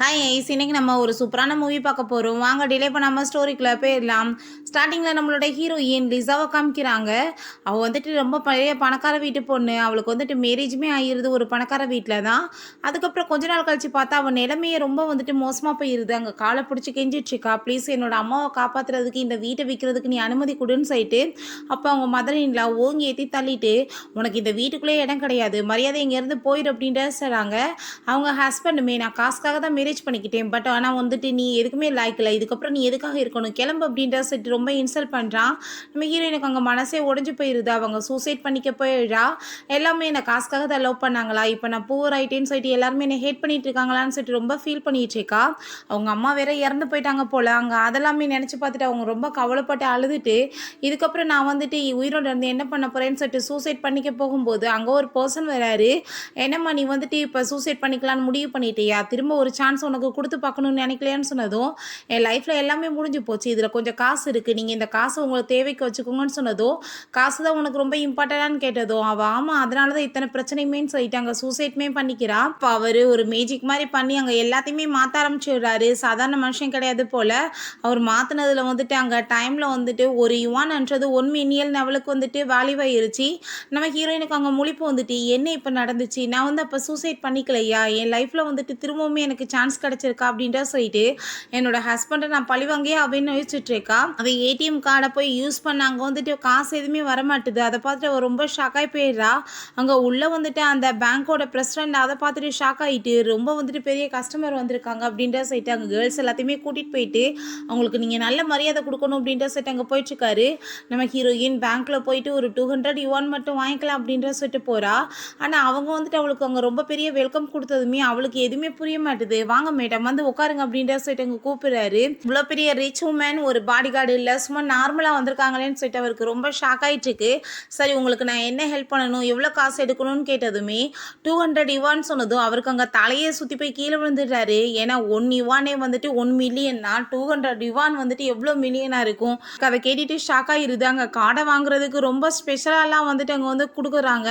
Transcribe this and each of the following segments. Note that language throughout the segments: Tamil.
ஹாய் ஐஸ், இன்னைக்கு நம்ம ஒரு சூப்பரான மூவி பார்க்க போகிறோம். வாங்க டிலே பண்ணாமல் ஸ்டோரிக்குள்ளே போயிடலாம். ஸ்டார்டிங்கில் நம்மளோட ஹீரோயின் லிசாவை காமிக்கிறாங்க. அவள் வந்துட்டு ரொம்ப பழைய பணக்கார வீட்டு பொண்ணு. அவளுக்கு வந்துட்டு மேரேஜுமே ஆகிருது ஒரு பணக்கார வீட்டில் தான். அதுக்கப்புறம் கொஞ்ச நாள் கழிச்சு பார்த்தா அவள் நிலைமையே ரொம்ப வந்துட்டு மோசமாக போயிருது. அங்கே காலை பிடிச்சி கெஞ்சிட்ருக்கா, ப்ளீஸ் என்னோட அம்மாவை காப்பாற்றுறதுக்கு இந்த வீட்டை விற்கிறதுக்கு நீ அனுமதி கொடுன்னு சொல்லிட்டு அப்போ அவங்க மதர் இன்லா ஓங்கி ஏற்றி தள்ளிட்டு, உனக்கு இந்த வீட்டுக்குள்ளே இடம் கிடையாது, மரியாதை இங்கேருந்து போயிடு அப்படின்ட்டு சொல்கிறாங்க. அவங்க ஹஸ்பண்டுமே, நான் காசுக்காக தான் மேரேஜ் பண்ணிக்கிட்டேன், பட் ஆனால் வந்துட்டு நீ எதுக்குமே லாய்க்கல, இதுக்கப்புறம் நீ எதுக்காக இருக்கணும், கிளம்பு அப்படின்ற சொல்லிட்டு ரொம்ப இன்சல்ட் பண்ணுறான். நம்ம ஹீரோயினுக்கு அங்கே மனசே உடஞ்சி போயிடுது. அவங்க சூசைட் பண்ணிக்க போயிடுறா. எல்லாமே என்னை காசுக்காக தான் லவ் பண்ணாங்களா, இப்போ நான் பூவர் ஆகிட்டேன்னு சொல்லிட்டு எல்லாருமே என்னை ஹேட் பண்ணிட்டு இருக்காங்களான்னு சொல்லிட்டு ரொம்ப ஃபீல் பண்ணிட்டு இருக்கா. அவங்க அம்மா வேற இறந்து போயிட்டாங்க போல. அங்கே அதெல்லாமே நினச்சி பார்த்துட்டு அவங்க ரொம்ப கவலைப்பட்டு அழுதுட்டு, இதுக்கப்புறம் நான் வந்துட்டு உயிரோடு இருந்து என்ன பண்ண போகிறேன்னு சொல்லிட்டு சூசைட் பண்ணிக்க போகும்போது அங்கே ஒரு பர்சன் வராரு. என்னம்மா நீ வந்துட்டு இப்போ சூசைட் பண்ணிக்கலான்னு முடிவு பண்ணிட்டியா, திரும்ப ஒரு சான்ஸ் உனக்கு கொடுத்து பார்க்கணும்னு நினைக்கலையான்னு சொன்னதும், என் லைஃப்பில் எல்லாமே முடிஞ்சு போச்சு, இதில் கொஞ்சம் காசு இருக்குது, நீங்கள் இந்த காசை உங்களுக்கு தேவைக்கு வச்சுக்கோங்கன்னு சொன்னதும், காசு தான் உனக்கு ரொம்ப இம்பார்ட்டண்டான்னு கேட்டதும் அவள் ஆமாம் அதனால தான் இத்தனை பிரச்சனையுமேன்னு சொல்லிட்டாங்க, சூசைட்மே பண்ணிக்கிறா. இப்போ அவர் ஒரு மேஜிக் மாதிரி பண்ணி அங்கே எல்லாத்தையுமே மாற்ற ஆரம்பிச்சுடுறாரு. சாதாரண மனுஷன் கிடையாது போல். அவர் மாற்றினதில் வந்துட்டு அங்கே டைமில் வந்துட்டு ஒரு யுவான்ன்றது 1 மில்லியன் லெவலுக்கு வந்துட்டு வேல்யூ ஆயிருச்சு. நம்ம ஹீரோயினுக்கு அங்கே முழிப்பு வந்துட்டு, என்ன இப்போ நடந்துச்சு, நான் வந்து அப்போ சூசைட் பண்ணிக்கலையா, என் லைஃப்பில் வந்துட்டு திரும்பவுமே எனக்கு சான்ஸ் கிடச்சிருக்கா அப்படின்ற சொல்லிட்டு என்னோட ஹஸ்பண்டை நான் பழிவாங்கியே அப்படின்னு யோசிச்சுட்ருக்கா. அவள் ஏடிஎம் கார்டை போய் யூஸ் பண்ண அங்கே வந்துட்டு காசு எதுவுமே வரமாட்டுது. அதை பார்த்துட்டு அவள் ரொம்ப ஷாக்காகி போயிடுறா. அங்கே உள்ளே வந்துட்டு அந்த பேங்க்கோட பிரசிடென்ட் அதை பார்த்துட்டு ஷாக் ஆகிட்டு, ரொம்ப வந்துட்டு பெரிய கஸ்டமர் வந்திருக்காங்க அப்படின்ற சொல்லிட்டு அங்கே கேர்ள்ஸ் எல்லாத்தையுமே கூட்டிகிட்டு போயிட்டு அவங்களுக்கு நீங்கள் நல்ல மரியாதை கொடுக்கணும் அப்படின்ற சொல்லிட்டு அங்கே போயிட்டுருக்காரு. நம்ம ஹீரோயின் பேங்க்கில் போயிட்டு ஒரு 200 யுவான் மட்டும் வாங்கிக்கலாம் அப்படின்ற சொல்லிட்டு போகிறா. ஆனால் அவங்க வந்துட்டு அவளுக்கு அங்கே ரொம்ப பெரிய வெல்கம் கொடுத்ததுமே அவளுக்கு எதுவுமே புரிய மாட்டுது. வாங்க மேடம் வந்து உட்காருங்க அப்படின்ற சொல்லிட்டு அங்கே கூப்பிடுறாரு. இவ்வளோ பெரிய ரிச் உமன் ஒரு பாடி கார்டு இல்லை, சும்மா நார்மலாக வந்திருக்காங்களேன்னு சொல்லிட்டு அவருக்கு ரொம்ப ஷாக் ஆகிட்டு இருக்கு. சரி உங்களுக்கு நான் என்ன ஹெல்ப் பண்ணணும், எவ்வளோ காசு எடுக்கணும்னு கேட்டதுமே 200 யுவான் சொன்னதும் அவருக்கு அங்கே தலையே சுற்றி போய் கீழே விழுந்துடுறாரு. ஏன்னா 1 யுவானே வந்துட்டு 1 மில்லியன்னா 200 யுவான் வந்துட்டு எவ்வளோ மில்லியனாக இருக்கும். அதை கேட்டுட்டு ஷாக் ஆகிருது. அங்கே கார்டை வாங்குறதுக்கு ரொம்ப ஸ்பெஷலாலாம் வந்துட்டு அங்கே வந்து கொடுக்குறாங்க,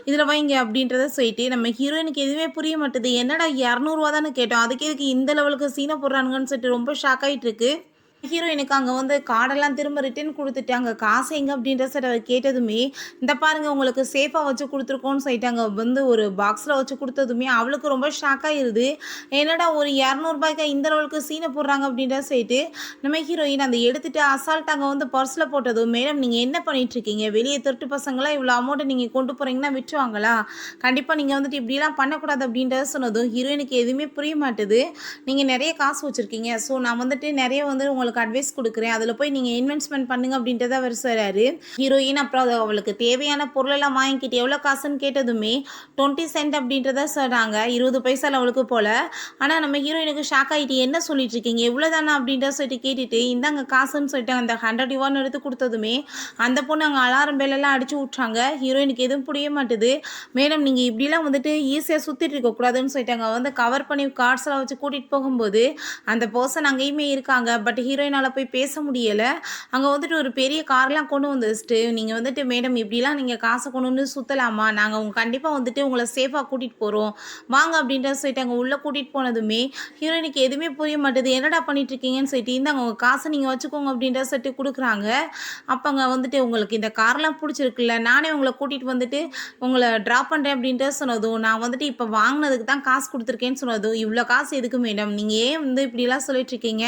இதில் வைங்க அப்படின்றத சொல்லிட்டு நம்ம ஹீரோயினுக்கு எதுவுமே புரிய மாட்டுது. என்னடா 200 தானே கேட்டோம், அதுக்கு எதுக்கு இந்த லெவலுக்கு சீனை போடுறானுங்கன்னு சொல்லிட்டு ரொம்ப ஷாக் ஆகிட்டு இருக்கு. ஹீரோயினுக்கு அங்கே வந்து கார்டெல்லாம் திரும்ப ரிட்டர்ன் கொடுத்துட்டு அங்கே காசு எங்கே அப்படின்ற சார் அவர் கேட்டதுமே, இந்த பாருங்க உங்களுக்கு சேஃபாக வச்சு கொடுத்துருக்கோன்னு சொல்லிட்டு அங்கே வந்து ஒரு பாக்ஸில் வச்சு கொடுத்ததுமே அவளுக்கு ரொம்ப ஷாக் ஆகிருது. என்னடா ஒரு 200 இந்த அளவுக்கு சீனை போடுறாங்க அப்படின்ற சொல்லிட்டு நம்ம ஹீரோயின் அந்த எடுத்துகிட்டு அசால்ட் அங்கே வந்து பர்ஸில் போட்டதும், மேடம் நீங்கள் என்ன பண்ணிகிட்ருக்கீங்க, வெளியே திருட்டு பசங்களாம் இவ்வளோ அமௌண்ட்டை நீங்கள் கொண்டு போகிறீங்கன்னா விட்டுருவாங்களா, கண்டிப்பாக நீங்கள் வந்துட்டு இப்படிலாம் பண்ணக்கூடாது அப்படின்றத சொன்னதும் ஹீரோயினுக்கு எதுவுமே புரிய மாட்டுது. நீங்கள் நிறைய காசு வச்சுருக்கீங்க, ஸோ நான் வந்துட்டு நிறைய வந்து உங்களுக்கு அட்வைஸ் கொடுக்குறேன், அதில் போய் நீங்கள் இன்வெஸ்ட்மெண்ட் பண்ணுங்க அப்படின்றத அவர் சொல்கிறாரு. ஹீரோயின் அப்புறம் அவளுக்கு தேவையான பொருளெல்லாம் வாங்கிக்கிட்டு எவ்வளோ காசுன்னு கேட்டதுமே 20 சென்ட் அப்படின்றத சொல்கிறாங்க, 20 பைசாவில் அவளுக்கு போல். ஆனால் நம்ம ஹீரோயினுக்கு ஷாக் ஆகிட்டு, என்ன சொல்லிட்டு இருக்கீங்க, இவ்வளோ தானே அப்படின்றத சொல்லிட்டு கேட்டுட்டு இந்தாங்க காசுன்னு சொல்லிட்டு அந்த 100 யுவான் எடுத்து கொடுத்ததுமே அந்த பொண்ணு அங்கே அலாரம் பேலெல்லாம் அடிச்சு விட்றாங்க. ஹீரோயினுக்கு எதுவும் புரிய மாட்டுது. மேடம் நீங்கள் இப்படிலாம் வந்துட்டு ஈஸியாக சுற்றிட்டு இருக்கக்கூடாதுன்னு சொல்லிட்டு அங்கே வந்து கவர் பண்ணி கார்ட்ஸ்லாம் வச்சு கூட்டிகிட்டு போகும்போது அந்த பர்சன் அங்கேயுமே இருக்காங்க. பட் ஹீரோயினால் போய் பேச முடியலை. அங்கே வந்துட்டு ஒரு பெரிய கார்லாம் கொண்டு வந்து வச்சுட்டு, நீங்கள் வந்துட்டு மேடம் இப்படிலாம் நீங்கள் காசை கொண்டு வந்து சுற்றலாமா, நாங்கள் உங்கள் கண்டிப்பாக வந்துட்டு உங்களை சேஃபாக கூட்டிகிட்டு போகிறோம் வாங்க அப்படின்ற சொல்லிட்டு அங்கே உள்ளே கூட்டிகிட்டு போனதுமே ஹீரோயினுக்கு எதுவுமே புரிய மாட்டுது. என்னடா பண்ணிட்டு இருக்கீங்கன்னு சொல்லிட்டு, இந்தாங்க உங்கள் காசை நீங்கள் வச்சுக்கோங்க அப்படின்ற சொல்லிட்டு கொடுக்குறாங்க. அப்போ அங்கே வந்துட்டு உங்களுக்கு இந்த கார்லாம் பிடிச்சிருக்குல்ல, நானே உங்களை கூட்டிகிட்டு வந்துட்டு உங்களை ட்ராப் பண்ணுறேன் அப்படின்ட்டு சொன்னதும், நான் வந்துட்டு இப்போ வாங்கினதுக்கு தான் காசு கொடுத்துருக்கேன்னு சொன்னதும், இவ்வளோ காசு எதுக்கு மேடம், நீங்கள் ஏன் வந்து இப்படிலாம் சொல்லிட்டு இருக்கீங்க,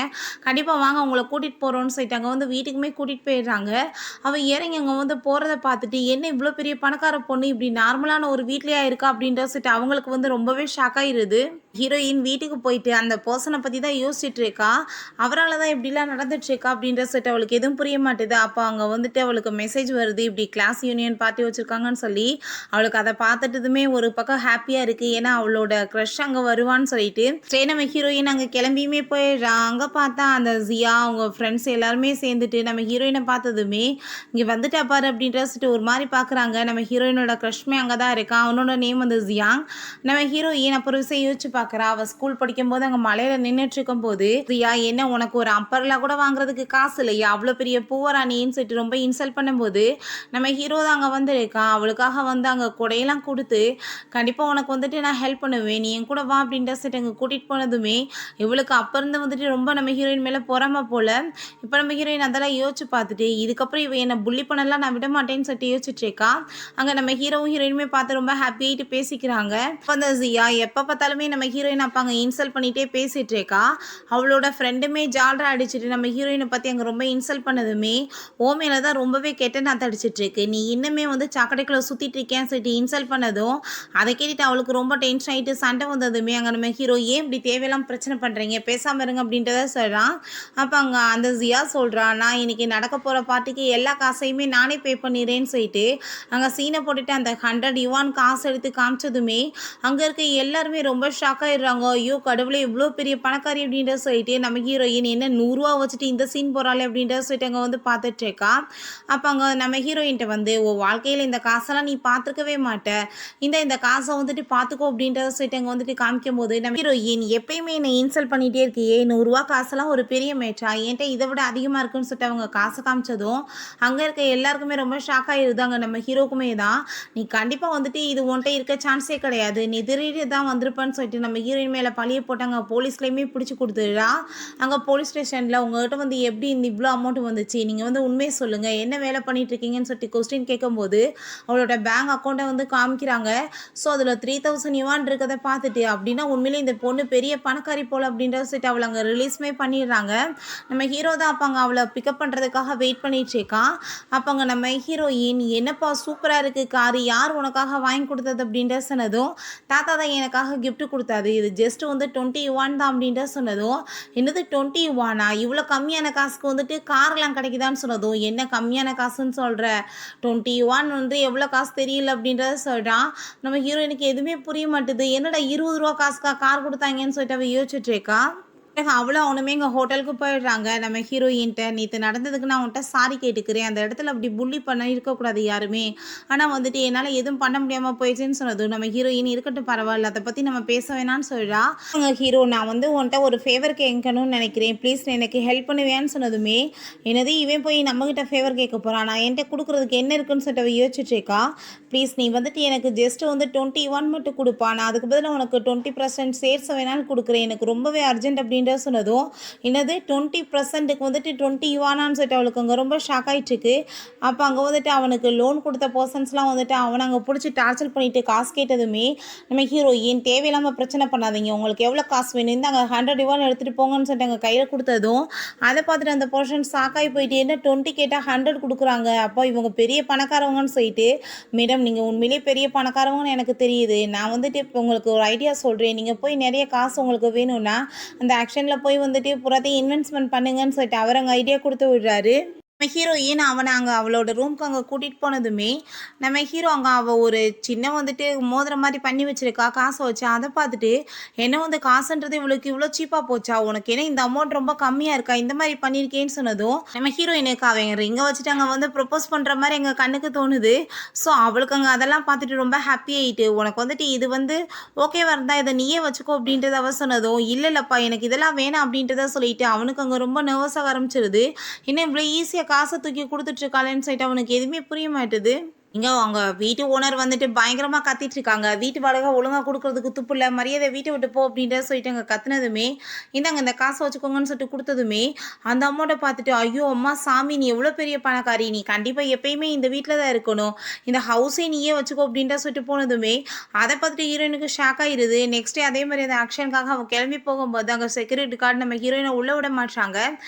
கண்டிப்பாக வாங்க உங்களை கூட்டிகிட்டு போகிறோன்னு சொல்லிட்டு அங்கே வந்து வீட்டுக்குமே கூட்டிகிட்டு போயிடுறாங்க. அவள் இறங்கி அங்கே வந்து போகிறத பார்த்துட்டு, என்ன இவ்வளோ பெரிய பணக்கார பொண்ணு இப்படி நார்மலான ஒரு வீட்லையா இருக்கா அப்படின்ற சொல்லிட்டு அவங்களுக்கு வந்து ரொம்பவே ஷாக் ஆகிடுது. ஹீரோயின் வீட்டுக்கு போயிட்டு அந்த பர்சனை பற்றி தான் யோசிச்சுட்டு இருக்கா, அவரால் தான் இப்படிலாம் நடந்துட்டுருக்கா அப்படின்ற சொல்லிட்டு அவளுக்கு எதுவும் புரிய மாட்டுது. அப்போ அங்கே வந்துட்டு அவளுக்கு மெசேஜ் வருது, இப்படி கிளாஸ் யூனியன் பார்ட்டி வச்சுருக்காங்கன்னு சொல்லி. அவளுக்கு அதை பார்த்துட்டதுமே ஒரு பக்கம் ஹாப்பியாக இருக்குது, ஏன்னா அவளோட க்ரஷ் அங்கே வருவான்னு சொல்லிட்டு. சரி நம்ம ஹீரோயின் அங்கே கிளம்பியுமே போயிடுறா. அங்கே பார்த்தா அந்த ஜியா ஜியா அவங்க ஃப்ரெண்ட்ஸ் எல்லாருமே சேர்ந்துட்டு நம்ம ஹீரோயினை பார்த்ததுமே இங்கே வந்துட்டா பாரு அப்படின்ற சொல்லிட்டு ஒரு மாதிரி பார்க்குறாங்க. நம்ம ஹீரோயினோட க்ரஷ்மே அங்கே தான் இருக்கான். அவனோட நேம் வந்து ஜியாங். நம்ம ஹீரோயின் அப்புறம் விஷயம் யோசிச்சு பார்க்குறா. அவள் ஸ்கூல் படிக்கும்போது அங்கே மலையில் நின்றுட்டு இருக்கும்போது ஜியா என்ன உனக்கு ஒரு அம்பர்லா கூட வாங்குறதுக்கு காசு இல்லையா, அவ்வளோ பெரிய பூவராணின்னு சொல்லிட்டு ரொம்ப இன்சல்ட் பண்ணும்போது நம்ம ஹீரோ தான் அங்கே வந்திருக்கான். அவளுக்காக வந்து அங்கே கொடையெல்லாம் கொடுத்து கண்டிப்பாக உனக்கு வந்துட்டு நான் ஹெல்ப் பண்ணுவேன், நீ என் கூட வா அப்படின்ற சொல்லிட்டு அங்கே கூட்டிகிட்டு போனதுமே இவளுக்கு அப்போ இருந்து வந்துட்டு ரொம்ப நம்ம ஹீரோயின் மேலே பொறாம போல். இப்போ நம்ம ஹீரோயின் அதெல்லாம் யோசிச்சு பார்த்துட்டு இதுக்கப்புறம் இவ என்னை புள்ளி பண்ணலாம் நான் விட மாட்டேன்னு சொல்லிட்டு யோசிச்சுட்டு இருக்கா. அங்கே நம்ம ஹீரோவும் ஹீரோயினுமே பார்த்து ரொம்ப ஹாப்பியாகிட்டு பேசிக்கிறாங்க. இப்போ அந்த ஜியா எப்போ பார்த்தாலுமே நம்ம ஹீரோயின் அப்போ அங்கே இன்சல்ட் பண்ணிகிட்டே பேசிகிட்டு இருக்கா. அவளோட ஃப்ரெண்டுமே ஜால்ரா அடிச்சுட்டு நம்ம ஹீரோயினை பற்றி அங்கே ரொம்ப இன்சல்ட் பண்ணதுமே ஓ மேலே தான் ரொம்பவே கெட்ட நாற்று அடிச்சிட்டு இருக்கு, நீ இன்னுமே வந்து சாக்கடைக்குள்ளே சுற்றிட்டு இருக்கேன்னு சொல்லிட்டு இன்சல்ட் பண்ணதும் அதை கேட்டுட்டு அவளுக்கு ரொம்ப டென்ஷன் ஆகிட்டு சண்டை வந்ததுமே அங்கே நம்ம ஹீரோ ஏன் இப்படி தேவையெல்லாம் பிரச்சனை பண்ணுறீங்க, பேசாமல் இருங்க அப்படின்றத சொல்கிறான். அப்போ அங்கே அந்த ஜியா சொல்கிறான், நான் இன்னைக்கு நடக்க போகிற பார்ட்டிக்கு எல்லா காசையுமே நானே பே பண்ணிடுறேன்னு சொல்லிட்டு அங்கே சீனை போட்டுட்டு அந்த 100 யுவான் காசு எடுத்து காமிச்சதுமே அங்கே இருக்க எல்லாருமே ரொம்ப ஷாக் ஆகிடுறாங்க. ஐயோ கடவுளே இவ்வளோ பெரிய பணக்காரி அப்படின்ற சொல்லிட்டு நம்ம ஹீரோயின் என்ன 100 ரூபா வச்சுட்டு இந்த சீன் போகிறாளே அப்படின்ற சொல்லிட்டு அங்கே வந்து பார்த்துட்டு இருக்கா. அப்போ அங்கே நம்ம ஹீரோயின்ட்ட வந்து உன் வாழ்க்கையில் இந்த காசெல்லாம் நீ பார்த்துருக்கவே மாட்ட, இந்த காசை வந்துட்டு பார்த்துக்கோ அப்படின்றத சொல்லிட்டு அங்கே வந்துட்டு காமிக்கும் போது நம்ம ஹீரோயின் எப்பயுமே என்னை இன்சல்ட் பண்ணிகிட்டே இருக்கியே, 100 ரூபா காசெல்லாம் ஒரு பெரிய மேட்சா, என்கிட்ட இதை விட அதிகமாக இருக்குன்னு சொல்லிட்டு அவங்க காசை காமிச்சதும் அங்கே இருக்க எல்லாருக்குமே ரொம்ப ஷாக் ஆகிருந்தாங்க. நம்ம ஹீரோக்குமே தான் நீ கண்டிப்பாக வந்துட்டு இது உன்கிட்ட இருக்க சான்ஸே கிடையாது, நீ திடீர்னு தான் வந்திருப்பேன்னு சொல்லிட்டு நம்ம ஹீரோயின் மேலே பழிய போட்டாங்க. போலீஸ்லேயுமே பிடிச்சி கொடுத்துடா. அங்கே போலீஸ் ஸ்டேஷனில் உங்கள்கிட்ட வந்து எப்படி இந்த இவ்வளோ அமௌண்ட் வந்துச்சு, நீங்கள் வந்து உண்மையை சொல்லுங்கள், என்ன வேலை பண்ணிட்டு இருக்கீங்கன்னு சொல்லிட்டு கொஸ்டின் கேட்கும்போது அவளோட பேங்க் அக்கௌண்ட்டை வந்து காமிக்கிறாங்க. ஸோ அதில் 3000 யுவான் இருக்கிறத பார்த்துட்டு அப்படின்னா உண்மையிலே இந்த பொண்ணு பெரிய பணக்காரி போல் அப்படின்றத சொல்லிட்டு அவளை அங்கே ரிலீஸ்மே பண்ணிடுறாங்க. நம்ம ஹீரோ தான் அப்போ அங்கே அவளை பிக்கப் பண்ணுறதுக்காக வெயிட் பண்ணிட்டு இருக்கான். அப்போ அங்கே நம்ம ஹீரோயின் என்னப்பா சூப்பராக இருக்குது காரு, யார் உனக்காக வாங்கி கொடுத்தது அப்படின்ற சொன்னதும் தாத்தா தான் எனக்காக கிஃப்ட் கொடுத்தாது, இது ஜஸ்ட் வந்து 20 யுவான் தான் அப்படின்ற சொன்னதும் என்னது 20 யுவானா, இவ்வளோ கம்மியான காசுக்கு வந்துட்டு கார்லாம் கிடைக்குதான்னு சொன்னதும் என்ன கம்மியான காசுன்னு சொல்கிற, 20 யுவான் வந்து எவ்வளோ காசு தெரியல அப்படின்றத சொல்கிறான். நம்ம ஹீரோயினுக்கு எதுவுமே புரிய மாட்டுது, என்னடா 20 ரூபா காசுக்கா கார் கொடுத்தாங்கன்னு சொல்லிட்டு அவள் யோசிச்சுட்டு இருக்கா. அவளும் அவனுமே எங்கள் ஹோட்டலுக்கு போயிடுறாங்க. நம்ம ஹீரோயின்ட்ட நேற்று நடந்ததுக்கு நான் உன்கிட்ட சாரி கேட்டுக்கிறேன், அந்த இடத்துல அப்படி புள்ளி பண்ண இருக்கக்கூடாது யாருமே, ஆனால் வந்துட்டு என்னால் எதுவும் பண்ண முடியாமல் போயிடுச்சுன்னு சொன்னதும் நம்ம ஹீரோயின் இருக்கட்டும் பரவாயில்ல அதை பற்றி நம்ம பேச வேணான்னு சொல்கிறா. அவங்க ஹீரோ நான் வந்து உன்கிட்ட ஒரு ஃபேவர் கேட்கணும்னு நினைக்கிறேன், ப்ளீஸ் எனக்கு ஹெல்ப் பண்ணுவேன்னு சொன்னதுமே என்னது இவன் போய் நம்மகிட்ட ஃபேவர் கேட்க போகிறான், நான் என்கிட்ட கொடுக்குறதுக்கு என்ன இருக்குன்னு சொல்லிட்டு யோசிச்சுட்டு இருக்கா. ப்ளீஸ் நீ வந்துட்டு எனக்கு ஜஸ்ட்டு வந்து 21 மட்டும் கொடுப்பா, நான் அதுக்கு பதிலாக உனக்கு 20% சேர்ஸ் வேணாலும் கொடுக்குறேன், எனக்கு ரொம்பவே அர்ஜென்ட் அப்படின்னு சொன்னதும் என்னது 20%க்கு வந்துட்டு 20 யுவானான்னு சொல்லிட்டு அவளுக்கு அங்கே ரொம்ப ஷாக் ஆகிட்டுருக்கு. அப்போ அங்கே வந்துட்டு அவனுக்கு லோன் கொடுத்த பர்சன்ஸ்லாம் வந்துட்டு அவனை அங்கே பிடிச்சி டார்ச்சர் பண்ணிட்டு காசு கேட்டதுமே நம்ம ஹீரோயின் தேவையில்லாமல் பிரச்சனை பண்ணாதீங்க, உங்களுக்கு எவ்வளோ காசு வேணும் இந்த அங்கே 100 யுவான் எடுத்துகிட்டு போங்கன்னு சொல்லிட்டு அங்கே கையில் கொடுத்ததும் அதை பார்த்துட்டு அந்த பர்சன் ஷாக்காகி போயிட்டு என்ன 20 கேட்டால் 100 கொடுக்குறாங்க, அப்போ இவங்க பெரிய பணக்காரவங்கன்னு சொல்லிட்டு மேடம் நீங்கள் உண்மையிலே பெரிய பணக்காரவங்கன்னு எனக்கு தெரியுது, நான் வந்துட்டு இப்போ உங்களுக்கு ஒரு ஐடியா சொல்கிறேன், நீங்கள் போய் நிறைய காசு உங்களுக்கு வேணும்னா அந்த ஆக்ஷனில் போய் வந்துட்டு புறத்தையும் இன்வெஸ்ட்மெண்ட் பண்ணுங்கன்னு சொல்லிட்டு அவர் அங்கே ஐடியா கொடுத்து விடுறாரு. நம்ம ஹீரோயின் அவனை அங்கே அவளோட ரூம்க்கு அங்கே கூட்டிகிட்டு போனதுமே நம்ம ஹீரோ அங்கே அவள் ஒரு சின்ன வந்துட்டு மோதிரம் மாதிரி பண்ணி வச்சுருக்கா காசை வச்சு, அதை பார்த்துட்டு என்ன வந்து காசுன்றது இவளுக்கு இவ்வளோ சீப்பாக போச்சா, உனக்கு என்ன இந்த அமௌண்ட் ரொம்ப கம்மியாக இருக்கா, இந்த மாதிரி பண்ணியிருக்கேன்னு சொன்னதும் நம்ம ஹீரோயினுக்கு அவங்க இங்கே வச்சுட்டு அங்கே வந்து ப்ரொப்போஸ் பண்ணுற மாதிரி எங்கள் கண்ணுக்கு தோணுது. ஸோ அவளுக்கு அங்கே அதெல்லாம் பார்த்துட்டு ரொம்ப ஹாப்பி ஆகிட்டு உனக்கு வந்துட்டு இது வந்து ஓகேவா இருந்தால் இதை நீயே வச்சுக்கோ அப்படின்றத அவ சொன்னதும் இல்லைல்லப்பா எனக்கு இதெல்லாம் வேணாம் அப்படின்றத சொல்லிட்டு அவனுக்கு அங்கே ரொம்ப நர்வஸாக ஆரம்பிச்சிருது. இன்னும் இவ்வளோ ஈஸியாக காசை தூக்கி கொடுத்துட்ருக்காளேன்னு சொல்லிட்டு அவனுக்கு எதுவுமே புரிய மாட்டுது. இங்கே அவங்க வீட்டு ஓனர் வந்துட்டு பயங்கரமாக கத்திட்டு இருக்காங்க, வீட்டு வாடகை ஒழுங்காக கொடுக்குறதுக்கு துப்பு இல்லை, மரியாதை வீட்டை விட்டு போ அப்படின்றத சொல்லிட்டு அங்கே கத்துனதுமே இந்தாங்க இந்த காசை வச்சுக்கோங்கன்னு சொல்லிட்டு கொடுத்ததுமே அந்த அமௌண்ட்டை பார்த்துட்டு ஐயோ அம்மா சாமி நீ எவ்வளோ பெரிய பணக்காரி, நீ கண்டிப்பாக எப்பயுமே இந்த வீட்டில் தான் இருக்கணும், இந்த ஹவுஸே நீயே வச்சுக்கோ அப்படின்ற சொல்லிட்டு போனதுமே அதை பார்த்துட்டு ஹீரோயினுக்கு ஷாக் ஆகிடுது. நெக்ஸ்ட் டே அதே மாதிரி அந்த ஆக்ஷனுக்காக அவன் கிளம்பி போகும்போது அங்கே செக்யூரிட்டி கார்டு நம்ம ஹீரோயினை உள்ளே விட மாட்டாங்க.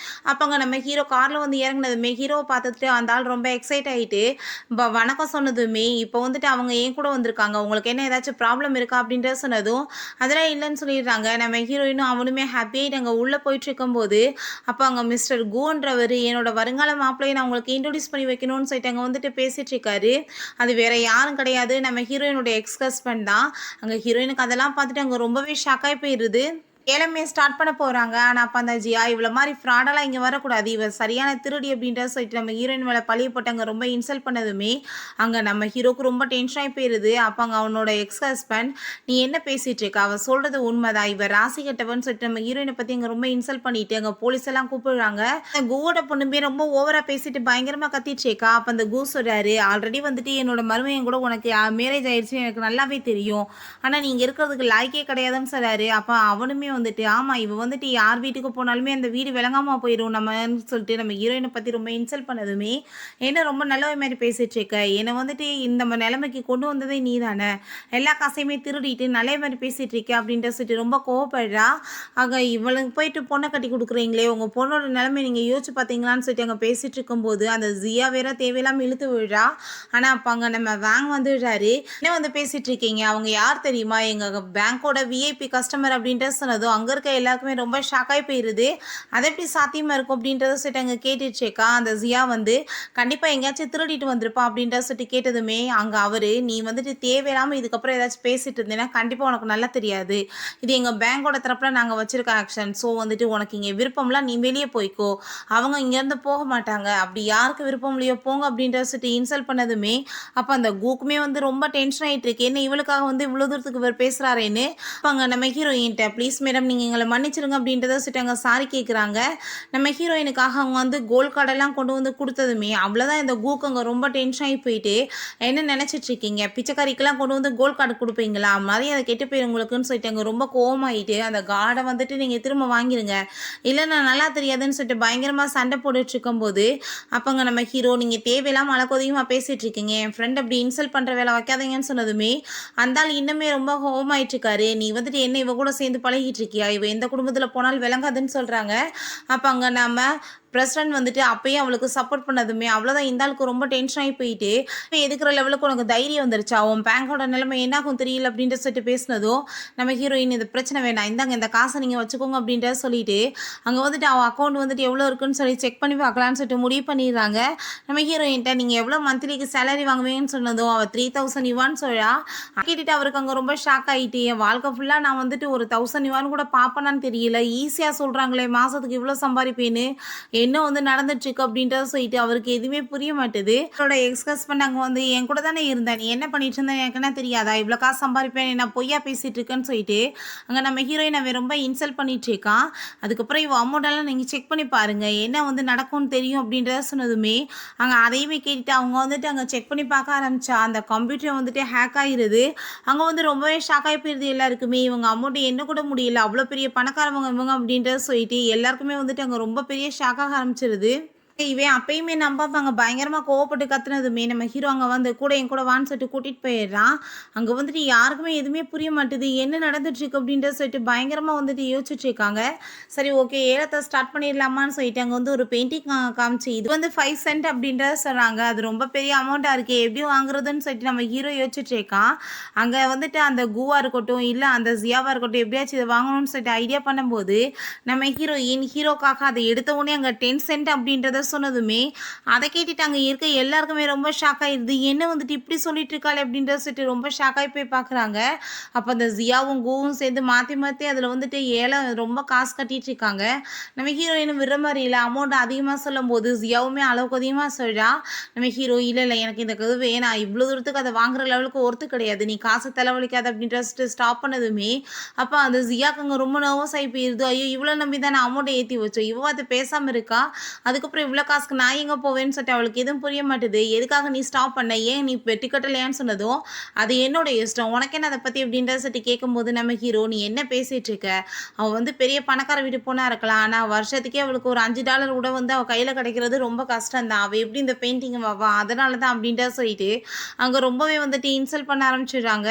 அப்போ அங்கே நம்ம ஹீரோ காரில் வந்து இறங்கினதுமே ஹீரோவை பார்த்துட்டு அந்த ஆள் ரொம்ப எக்ஸைட் ஆகிட்டு வணக்கம் சொன்னதுமே இப்போ வந்துட்டு அவங்க ஏன் கூட வந்திருக்காங்க, உங்களுக்கு என்ன ஏதாச்சும் ப்ராப்ளம் இருக்கா அப்படின்றத சொன்னதும் அதெல்லாம் இல்லைன்னு சொல்லிடுறாங்க. நம்ம ஹீரோயினும் அவனுமே ஹாப்பியாகிட்டு அங்கே உள்ளே போயிட்டு இருக்கும்போது அப்போ அங்கே மிஸ்டர் கூன்றவர் என்னோட வருங்கால மாப்பிள்ளையை நான் உங்களுக்கு இன்ட்ரோடியூஸ் பண்ணி வைக்கணும்னு சொல்லிட்டு அங்கே வந்துட்டு பேசிகிட்டு இருக்காரு. அது வேற யாரும் கிடையாது நம்ம ஹீரோயினுடைய எக்ஸ் ஹஸ்பண்ட் தான். அங்கே ஹீரோயினுக்கு அதெல்லாம் பார்த்துட்டு அங்கே ரொம்பவே ஷாக்காகி போயிடுது. ஏலமே ஸ்டார்ட் பண்ண போறாங்க. ஆனா, அப்ப அந்த ஜியா இவள மாரி ஃப்ராடெல்லாம் இங்க வரக்கூடாது. இவ சரியான திருடி அப்டின்றத சொல்லிட்டு நம்ம ஹீரோயின் மேல பழிய போட்டு அங்க ரொம்ப இன்சல்ட் பண்ணதுமே, அங்க நம்ம ஹீரோக்கு ரொம்ப டென்ஷன் ஆயி போயிருது. அப்ப அங்க அவனோட எக்ஸ் ஹஸ்பண்ட், "நீ என்ன பேசிட்டு இருக்க? அவ சொல்றது உண்மதான். இவ ராசி கெட்டவன்னு" சொல்லிட்டு நம்ம ஹீரோயின பத்தி அங்க ரொம்ப இன்சல்ட் பண்ணிட்டு, அங்க போலீஸ் எல்லாம் கூப்பிடுறாங்க. அந்த கூவோட பொண்ணுமே ரொம்ப ஓவரா பேசிட்டு பயங்கரமா கத்திட்டு இருக்கா. அப்ப அந்த கூ சொல்றாரு, "ஆல்ரெடி வந்துட்டு என்னோட மருமகன் கூட உனக்கு மேரேஜ் ஆயிடுச்சுன்னு எனக்கு நல்லாவே தெரியும். ஆனா, நீங்க இருக்கிறதுக்கு லாயக்கே கிடையாதுன்னு" சொல்றாரு. அப்ப அவனுமே வந்துட்டு, ஆமா இவ வந்துட்டு யார் வீட்டுக்கு போனாலுமே அந்த வீடு விளங்காம போயிரும் நம்மன்னு சொல்லிட்டு நம்ம ஹீரோயின பத்தி ரொம்ப இன்சல்ட் பண்ணதுமே, என்ன ரொம்ப நல்லவ மாரி பேசிட்டு இருக்க. என்ன வந்துட்டு இந்த நிலைமைக்கு கொண்டு வந்ததே நீ தானே. எல்லா காசையுமே திருடிட்டு நல்ல மாரி பேசிட்டு இருக்க அப்படின்ட்டு சொல்லிட்டு ரொம்ப கோவப்படுறா. ஆக இவளுக்கு போயிட்டு பொண்ணை கட்டி கொடுக்குறீங்களே, உங்க பொண்ணோட நிலைமை நீங்க யோசிச்சு பார்த்தீங்களான்னு சொல்லிட்டு அங்க பேசிட்டு இருக்கும்போது, அந்த ஜியா வேற தேவையில்லாம இழுத்து விடுறா. ஆனா அப்ப அங்க நம்ம வேங் வந்துடுறாரு. என்ன வந்து பேசிட்டு இருக்கீங்க? அவங்க யார் தெரியுமா? எங்க பேங்கோட விஐபி கஸ்டமர் அப்படின்ட்டு சொன்னதும், அங்க இருக்க எல்லாருக்குமே ரொம்ப ஷாக் ஆயி போயிருது. அது எப்படி சாத்தியமா இருக்கும் அப்படின்றத சொல்லிட்டு அங்க கேட்டுட்டு இருக்கா. அந்த ஜியா வந்து, கண்டிப்பா எங்கேயாச்சும் திருடிட்டு வந்திருப்பான் அப்படின்றத சொல்லிட்டு கேட்டதுமே, அங்க அவரு, நீ வந்துட்டு தேவையில்லாம இதுக்கப்புறம் ஏதாச்சும் பேசிட்டு இருந்தேன்னா, கண்டிப்பா உனக்கு நல்லா தெரியாது. இது எங்க பேங்கோட தரப்புல நாங்க வச்சிருக்க ஆக்ஷன். ஸோ வந்துட்டு உனக்கு இங்க விருப்பம்லாம் நீ வெளிய போய்க்கோ. அவங்க இங்கேருந்து போக மாட்டாங்க. அப்படி யாருக்கு விருப்பம் இல்லையோ போங்க அப்படின்றத சொல்லிட்டு இன்சல்ட் பண்ணதுமே, அப்ப அந்த கூக்குமே வந்து ரொம்ப டென்ஷன் ஆயிட்டு இருக்கு. என்ன இவளுக்காக வந்து இவ்வளோ தூரத்துக்கு இவர் பேசுறாரேன்னு. அப்ப அங்க நம்ம ஹீரோயின்ட்ட, ப்ளீஸ் மேடம் நீங்க எங்கள மன்னிச்சிடுங்க அப்படின்றத சொல்லிட்டு அங்க சாரி கேட்குறாங்க. நம்ம ஹீரோயினுக்காக அவங்க வந்து கோல்ட் கார்டெல்லாம் கொண்டு வந்து குடுத்ததுமே, அவ்வளோதான் இந்த கூக்கு அங்க ரொம்ப டென்ஷன் ஆகி போயிட்டு, என்ன நெனச்சிட்டு இருக்கீங்க? பிச்சைக்காரிக்கெல்லாம் கொண்டு வந்து கோல்ட் கார்டு குடுப்பீங்களா? மரியாதை கெட்டு போயிரும் உங்களுக்குன்னு சொல்லிட்டு அங்க ரொம்ப கோவமாயிட்டு, அந்த கார்ட வந்துட்டு நீங்க திரும்ப வாங்கிருங்க. இல்லன்னா நல்லா தெரியாதுன்னு சொல்லிட்டு பயங்கரமா சண்டை போட்டுட்டு இருக்கும்போது, அப்பங்க நம்ம ஹீரோ, நீங்க தேவையில்லாம அளக்கொதிகமா பேசிட்டு இருக்கீங்க. என் ஃப்ரெண்ட் அப்படி இன்சல்ட் பண்ற வேலை வைக்காதீங்கன்னு சொன்னதுமே, அந்த ஆள் இன்னுமே ரொம்ப கோவமாயிட்டு இருக்காரு. நீ வந்துட்டு என்ன இவ கூட சேர்ந்து பழகிட்டு இருக்கியா? இவ எந்த குடும்பத்துல போனாலும் விளங்காதுன்னு சொல்றாங்க. அப்ப அங்க நாம பிரசிடென்ட் வந்துட்டு அப்பயும் அவளுக்கு சப்போர்ட் பண்ணதுமே, அவ்வளோதான் இந்த ஆளுக்கு ரொம்ப டென்ஷன் ஆகி போயிட்டு, எதுக்குற லெவலுக்கு உனக்கு தைரியம் வந்துருச்சா? உன் பேங்கோட நிலைமை என்னாகும் தெரியல அப்படின்ட்டு சொல்லிட்டு பேசினதும், நம்ம ஹீரோயின் இந்த பிரச்சனை வேண்டாம். இந்தாங்க இந்த காசை நீங்க வச்சுக்கோங்க அப்படின்றத சொல்லிட்டு, அங்க வந்துட்டு அவ அக்கவுண்ட் வந்துட்டு எவ்வளோ இருக்குன்னு சொல்லி செக் பண்ணி பார்க்கலான்னு சொல்லிட்டு முடிவு பண்ணிடுறாங்க. நம்ம ஹீரோயின்ட்ட நீங்க எவ்வளோ மந்த்லிக்கு சேலரி வாங்குவீங்கன்னு சொன்னதும், அவ 3000 யுவான்னு சொல்றா. கேட்டுட்டு அவருக்கு அங்க ரொம்ப ஷாக் ஆயிட்டு, என் வாழ்க்கை ஃபுல்லா நான் வந்துட்டு ஒரு 1000 யுவான் கூட பார்ப்பேனான்னு தெரியல. ஈஸியா சொல்றாங்களே மாசத்துக்கு இவ்வளோ சம்பாரிப்பேன்னு. என்ன வந்து நடந்துட்டுருக்கு அப்படின்றத சொல்லிட்டு அவருக்கு எதுவுமே புரிய மாட்டுது. அவரோட எக்ஸ் ஹஸ்பண்ட் அங்க வந்து, "என் கூட தானே இருந்த. நீ என்ன பண்ணிட்டு இருந்த எனக்கு என்ன தெரியாதா? இவ்வளோ காசு சம்பாரிப்பேன் நான் பொய்யா பேசிட்டு இருக்கேன்னு" சொல்லிட்டு அங்க நம்ம ஹீரோயின் அவன் ரொம்ப இன்சல்ட் பண்ணிட்டு இருக்கான். அதுக்கப்புறம் இவ அமௌண்ட்டெல்லாம் நீங்க செக் பண்ணி பாருங்க. என்ன வந்து நடக்கும்னு தெரியும் அப்படின்றத சொன்னதுமே, அங்க அதையுமே கேட்டுட்டு அவங்க வந்துட்டு அங்க செக் பண்ணி பார்க்க ஆரம்பிச்சா, அந்த கம்ப்யூட்டர் வந்துட்டு ஹேக் ஆயிருது. அங்க வந்து ரொம்பவே ஷாக் ஆயி போயிருது எல்லாருக்குமே. இவங்க அமௌண்ட் எண்ண கூட முடியல. அவ்வளோ பெரிய பணக்காரவங்க இவங்க அப்படின்றத சொல்லிட்டு எல்லாருக்குமே வந்துட்டு அங்க ரொம்ப பெரிய ஷாக்காக ஆரம்பிச்சிருது. இவன் அப்பயுமே நம்பாம அங்க பயங்கரமா கோவப்பட்டு கத்துனதுமே, நம்ம ஹீரோ அங்க வந்து கூட என் கூட வான்னு சொல்லிட்டு கூட்டிட்டு போயிடுறான். அங்க வந்துட்டு யாருக்குமே எதுவுமே புரிய மாட்டுது. என்ன நடந்துட்டு இருக்கு அப்படின்றத சொல்லிட்டு பயங்கரமா வந்துட்டு யோசிச்சுட்டு இருக்காங்க. சரி ஓகே ஏலத்த ஸ்டார்ட் பண்ணிடலாமான்னு சொல்லிட்டு அங்க வந்து ஒரு பெயிண்டிங் காமிச்சு, இது வந்து 5 சென்ட் அப்படின்றத சொன்னாங்க. அது ரொம்ப பெரிய அமௌண்ட்டா இருக்கே எப்படி வாங்குறதுன்னு சொல்லிட்டு நம்ம ஹீரோ யோசிச்சுட்டு இருக்கான். அங்க வந்துட்டு அந்த கூவா இருக்கட்டும், இல்ல அந்த ஜியாவா இருக்கட்டும் எப்படியாச்சும் இத வாங்கணும்னு சொல்லிட்டு ஐடியா பண்ணும்போது, நம்ம ஹீரோக்காக அத எடுத்த உடனே அங்க 10 சென்ட் அப்படின்றத சொன்னதுமே, அத கேட்டுட்டு அங்க இருக்க எல்லாருக்குமே ரொம்ப ஷாக் ஆயிருது. என்ன வந்துட்டு இப்படி சொல்லிட்டு இருக்காளே அப்படின்றத சொல்லிட்டு ரொம்ப ஷாக் ஆயி போய் பார்க்குறாங்க. அப்ப அந்த ஜியாவும், கூவும் சேர்ந்து மாத்தி மாத்தி அதுல வந்துட்டு ரொம்ப காசு கட்டிட்டு இருக்காங்க. நம்ம ஹீரோயினும் விடுற மாரி இல்ல. அமௌண்ட் அதிகமா சொல்லும்போது ஜியாவுமே அளவுக்கு அதிகமா சொல்றா. நம்ம ஹீரோ, "இல்ல, இல்ல எனக்கு இந்த இது வேணாம். இவ்வளோ தூரத்துக்கு அத வாங்குற லெவலுக்கு ஒர்த்து கிடையாது. நீ காச செலவழிக்காத" அப்படின்ட்டு ஸ்டாப் பண்ணதுமே, அப்ப அந்த ஜியாக்கு அங்க ரொம்ப நர்வஸ் ஆயி போயிருது. ஐயோ! இவள நம்பி தான் நான் அமௌண்ட்ட ஏத்தி வச்சோம். இவ அது பேசாம இருக்கா. அதுக்கப்புறம் இவ்ளோ காசுக்கு நான் எங்க போவேன்னு சொல்லிட்டு அவளுக்கு எதுவும் புரிய மாட்டுது. "எதுக்காக நீ ஸ்டாப் பண்ண? ஏன் நீ பெட்டி கட்டலையான்னு?" சொன்னதும், "அது என்னோட இஷ்டம். உனக்கு என்ன அத பத்தி?" அப்படின்றத சொல்லிட்டு கேட்கும்போது நம்ம ஹீரோ, "நீ என்ன பேசிட்டு இருக்க? அவ வந்து பெரிய பணக்கார வீட்டு பொண்ணா இருக்கலாம். ஆனா வருஷத்துக்கே அவளுக்கு ஒரு $5 கூட வந்து அவ கையில கிடைக்கிறது ரொம்ப கஷ்டம் தான். அவ எப்படி இந்த பெயிண்டிங் வாங்குவா? அதனால தான்" அப்படின்றத சொல்லிட்டு அங்க ரொம்பவே வந்துட்டு இன்சல்ட் பண்ண ஆரம்பிச்சுடுறாங்க.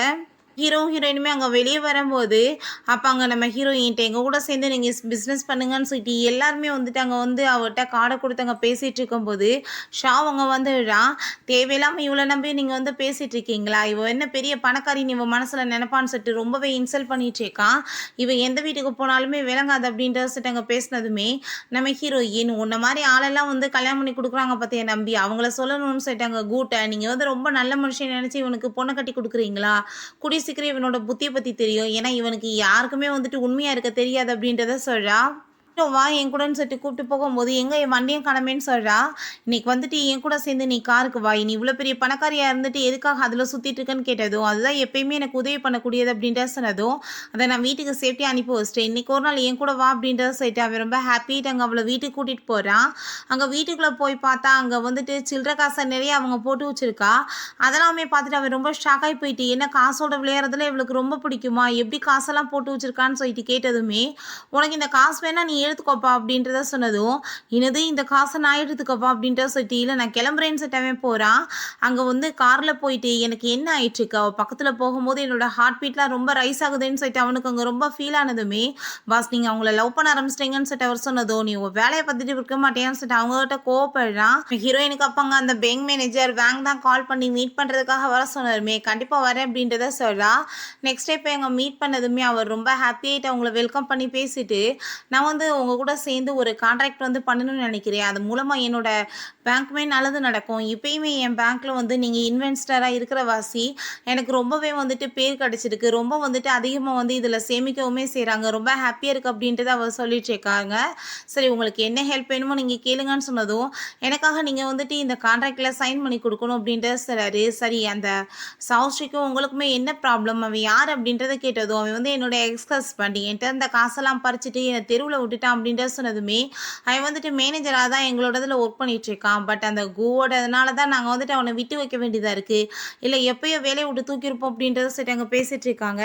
ஹீரோயினுமே அங்க வெளிய வரும்போது, அப்ப அங்க நம்ம ஹீரோயின்ட்ட எங்க கூட சேர்ந்து நீங்க பிசினஸ் பண்ணுங்கன்னு சொல்லிட்டு எல்லாருமே வந்துட்டு அங்க வந்து அவட்ட கார்ட குடுத்து அங்க பேசிட்டு இருக்கும்போது, ஷாவ் அங்க வந்துடுறான். தேவையில்லாம இவள நம்பி நீங்க வந்து பேசிட்டு இருக்கீங்களா? இவ என்ன பெரிய பணக்காரின்னு இவ மனசுல நெனப்பான்னு சொல்லிட்டு ரொம்பவே இன்சல்ட் பண்ணிட்டு இருக்கான். இவ எந்த வீட்டுக்கு போனாலுமே விளங்காது அப்படின்றத சொல்லிட்டு அங்க பேசினதுமே, நம்ம ஹீரோயின், உன்ன மாரி ஆளெல்லாம் வந்து கல்யாணம் பண்ணி குடுக்குறாங்க பாத்தியா நம்பி, அவங்கள சொல்லணும்னு சொல்லிட்டு அங்க கூட்ட, நீங்க வந்து ரொம்ப நல்ல மனுஷன்னு நெனச்சு இவனுக்கு பொண்ண கட்டி குடுக்குறீங்களா? கூடிய சீக்கிரம் இவனோட புத்திய பத்தி தெரியும். ஏன்னா இவனுக்கு யாருக்குமே வந்துட்டு உண்மையா இருக்க தெரியாது அப்படின்றத சொல்றா. வா என் கூடன்னு சொல்லிட்டு கூப்பிட்டு போகும்போது, எங்க என் வண்டியும் காணோமேன்னு சொல்றா. இன்னைக்கு வந்துட்டு என் கூட சேர்ந்து நீ காருக்கு வா. நீ இவ்வளோ பெரிய பணக்காரியா இருந்துட்டு எதுக்காக அதில சுத்திட்டு இருக்கன்னு கேட்டதும், அதுதான் எப்பயுமே எனக்கு உதவி பண்ணக்கூடியது அப்படின்றத சொன்னதும், அத நான் வீட்டுக்கு சேஃப்டியா அனுப்பி வச்சுட்டேன். இன்னைக்கு ஒரு நாள் என் கூட வா அப்படின்றத சொல்லிட்டு அவன் ரொம்ப ஹாப்பியாயிட்டு அங்க அவள வீட்டுக்கு கூட்டிட்டு போறான். அங்க வீட்டுக்குள்ள போய் பார்த்தா, அங்க வந்துட்டு சில்லற காச நிறைய அவங்க போட்டு வச்சிருக்கா. அதெல்லாமே பார்த்துட்டு அவன் ரொம்ப ஷாக் ஆயி போயிட்டு, என்ன காசோட விளையாடுறதுல இவளுக்கு ரொம்ப பிடிக்குமா? எப்படி காசெல்லாம் போட்டு வச்சிருக்கான்னு சொல்லிட்டு கேட்டதுமே, உனக்கு இந்த காசு வேணா நீ எடுத்துக்கோப்பா அப்படின்றத சொன்னதும், "என்னது இந்த காசை நான் எடுத்துக்கோப்பா?" அப்படின்றத சொல்லிட்டு, "இல்ல நான் கிளம்புறேன்னு" சொல்லிட்டு அவன் போறான். அங்க வந்து கார்ல போயிட்டு, எனக்கு என்ன ஆயிட்டுருக்கு, அவ பக்கத்துல போகும்போது என்னோட ஹார்ட் பீட்லாம் ரொம்ப ரைஸ் ஆகுதுன்னு சொல்லிட்டு அவனுக்கு அங்க ரொம்ப ஃபீல் ஆனதுமே, "பாஸ் நீங்க அவங்கள லவ் பண்ண ஆரம்பிச்சிட்டீங்கன்னு" சொல்லிட்டு அவர் சொன்னதும், "நீ உன் வேலைய பார்த்துட்டு இருக்க மாட்டியான்னு" சொல்லிட்டு அவங்ககிட்ட கோவப்படுறான். ஹீரோயினுக்கு அப்ப அங்க அந்த பேங்க் மேனேஜர் வேங் தான் கால் பண்ணி மீட் பண்றதுக்காக வர சொன்னாருமே, "கண்டிப்பா வரேன்" அப்படின்றத சொல்றா. நெக்ஸ்ட் டே போய் அங்க மீட் பண்ணதுமே அவர் ரொம்ப ஹாப்பியாயிட்டு அவங்கள வெல்கம் பண்ணி பேசிட்டு, "நான் வந்து உங்க கூட சேர்ந்து ஒரு கான்ட்ராக்ட் வந்து பண்ணணும்னு நினைக்கிறேன். அது மூலமா என்னோட பேங்க்குமே நல்லது நடக்கும். இப்பயுமே என் பேங்க்ல வந்து நீங்க இன்வெஸ்டரா இருக்கிற வாசி, எனக்கு ரொம்பவே வந்துட்டு பேர் கிடைச்சிருக்கு. ரொம்ப வந்துட்டு அதிகமா வந்து இதுல சேமிக்கவுமே செய்றாங்க. ரொம்ப ஹாப்பியா இருக்கு" அப்படின்றத அவ சொல்லிட்டு இருக்காங்க. சரி உங்களுக்கு என்ன ஹெல்ப் வேணுமோ நீங்க கேளுங்கன்னு சொன்னதும், எனக்காக நீங்க வந்துட்டு இந்த கான்ட்ராக்ட்ல சைன் பண்ணி குடுக்கணும் அப்படின்றத சொல்றாரு. சரி அந்த சௌஸ்ரிக்கும் உங்களுக்குமே என்ன ப்ராப்ளம்? அவன் யார் அப்படின்றத கேட்டதும், அவன் வந்து என்னோட எக்ஸ் ஹஸ்பண்ட். என்ட்ட இருந்த காசெல்லாம் பறிச்சுட்டு என்ன தெருவுல விட்டுட்டான் அப்படின்றத சொன்னதுமே, அவன் வந்துட்டு மேனேஜரா தான் எங்களோட இதுல ஒர்க் பண்ணிட்டு இருக்கான். பட் அந்த கூவோடதுனால தான் நாங்க வந்துட்டு அவன விட்டு வைக்க வேண்டியதா இருக்கு. இல்ல எப்பயோ வேலைய விட்டு தூக்கியிருப்போம் அப்படின்றத சொல்லிட்டு அங்க பேசிட்டு இருக்காங்க.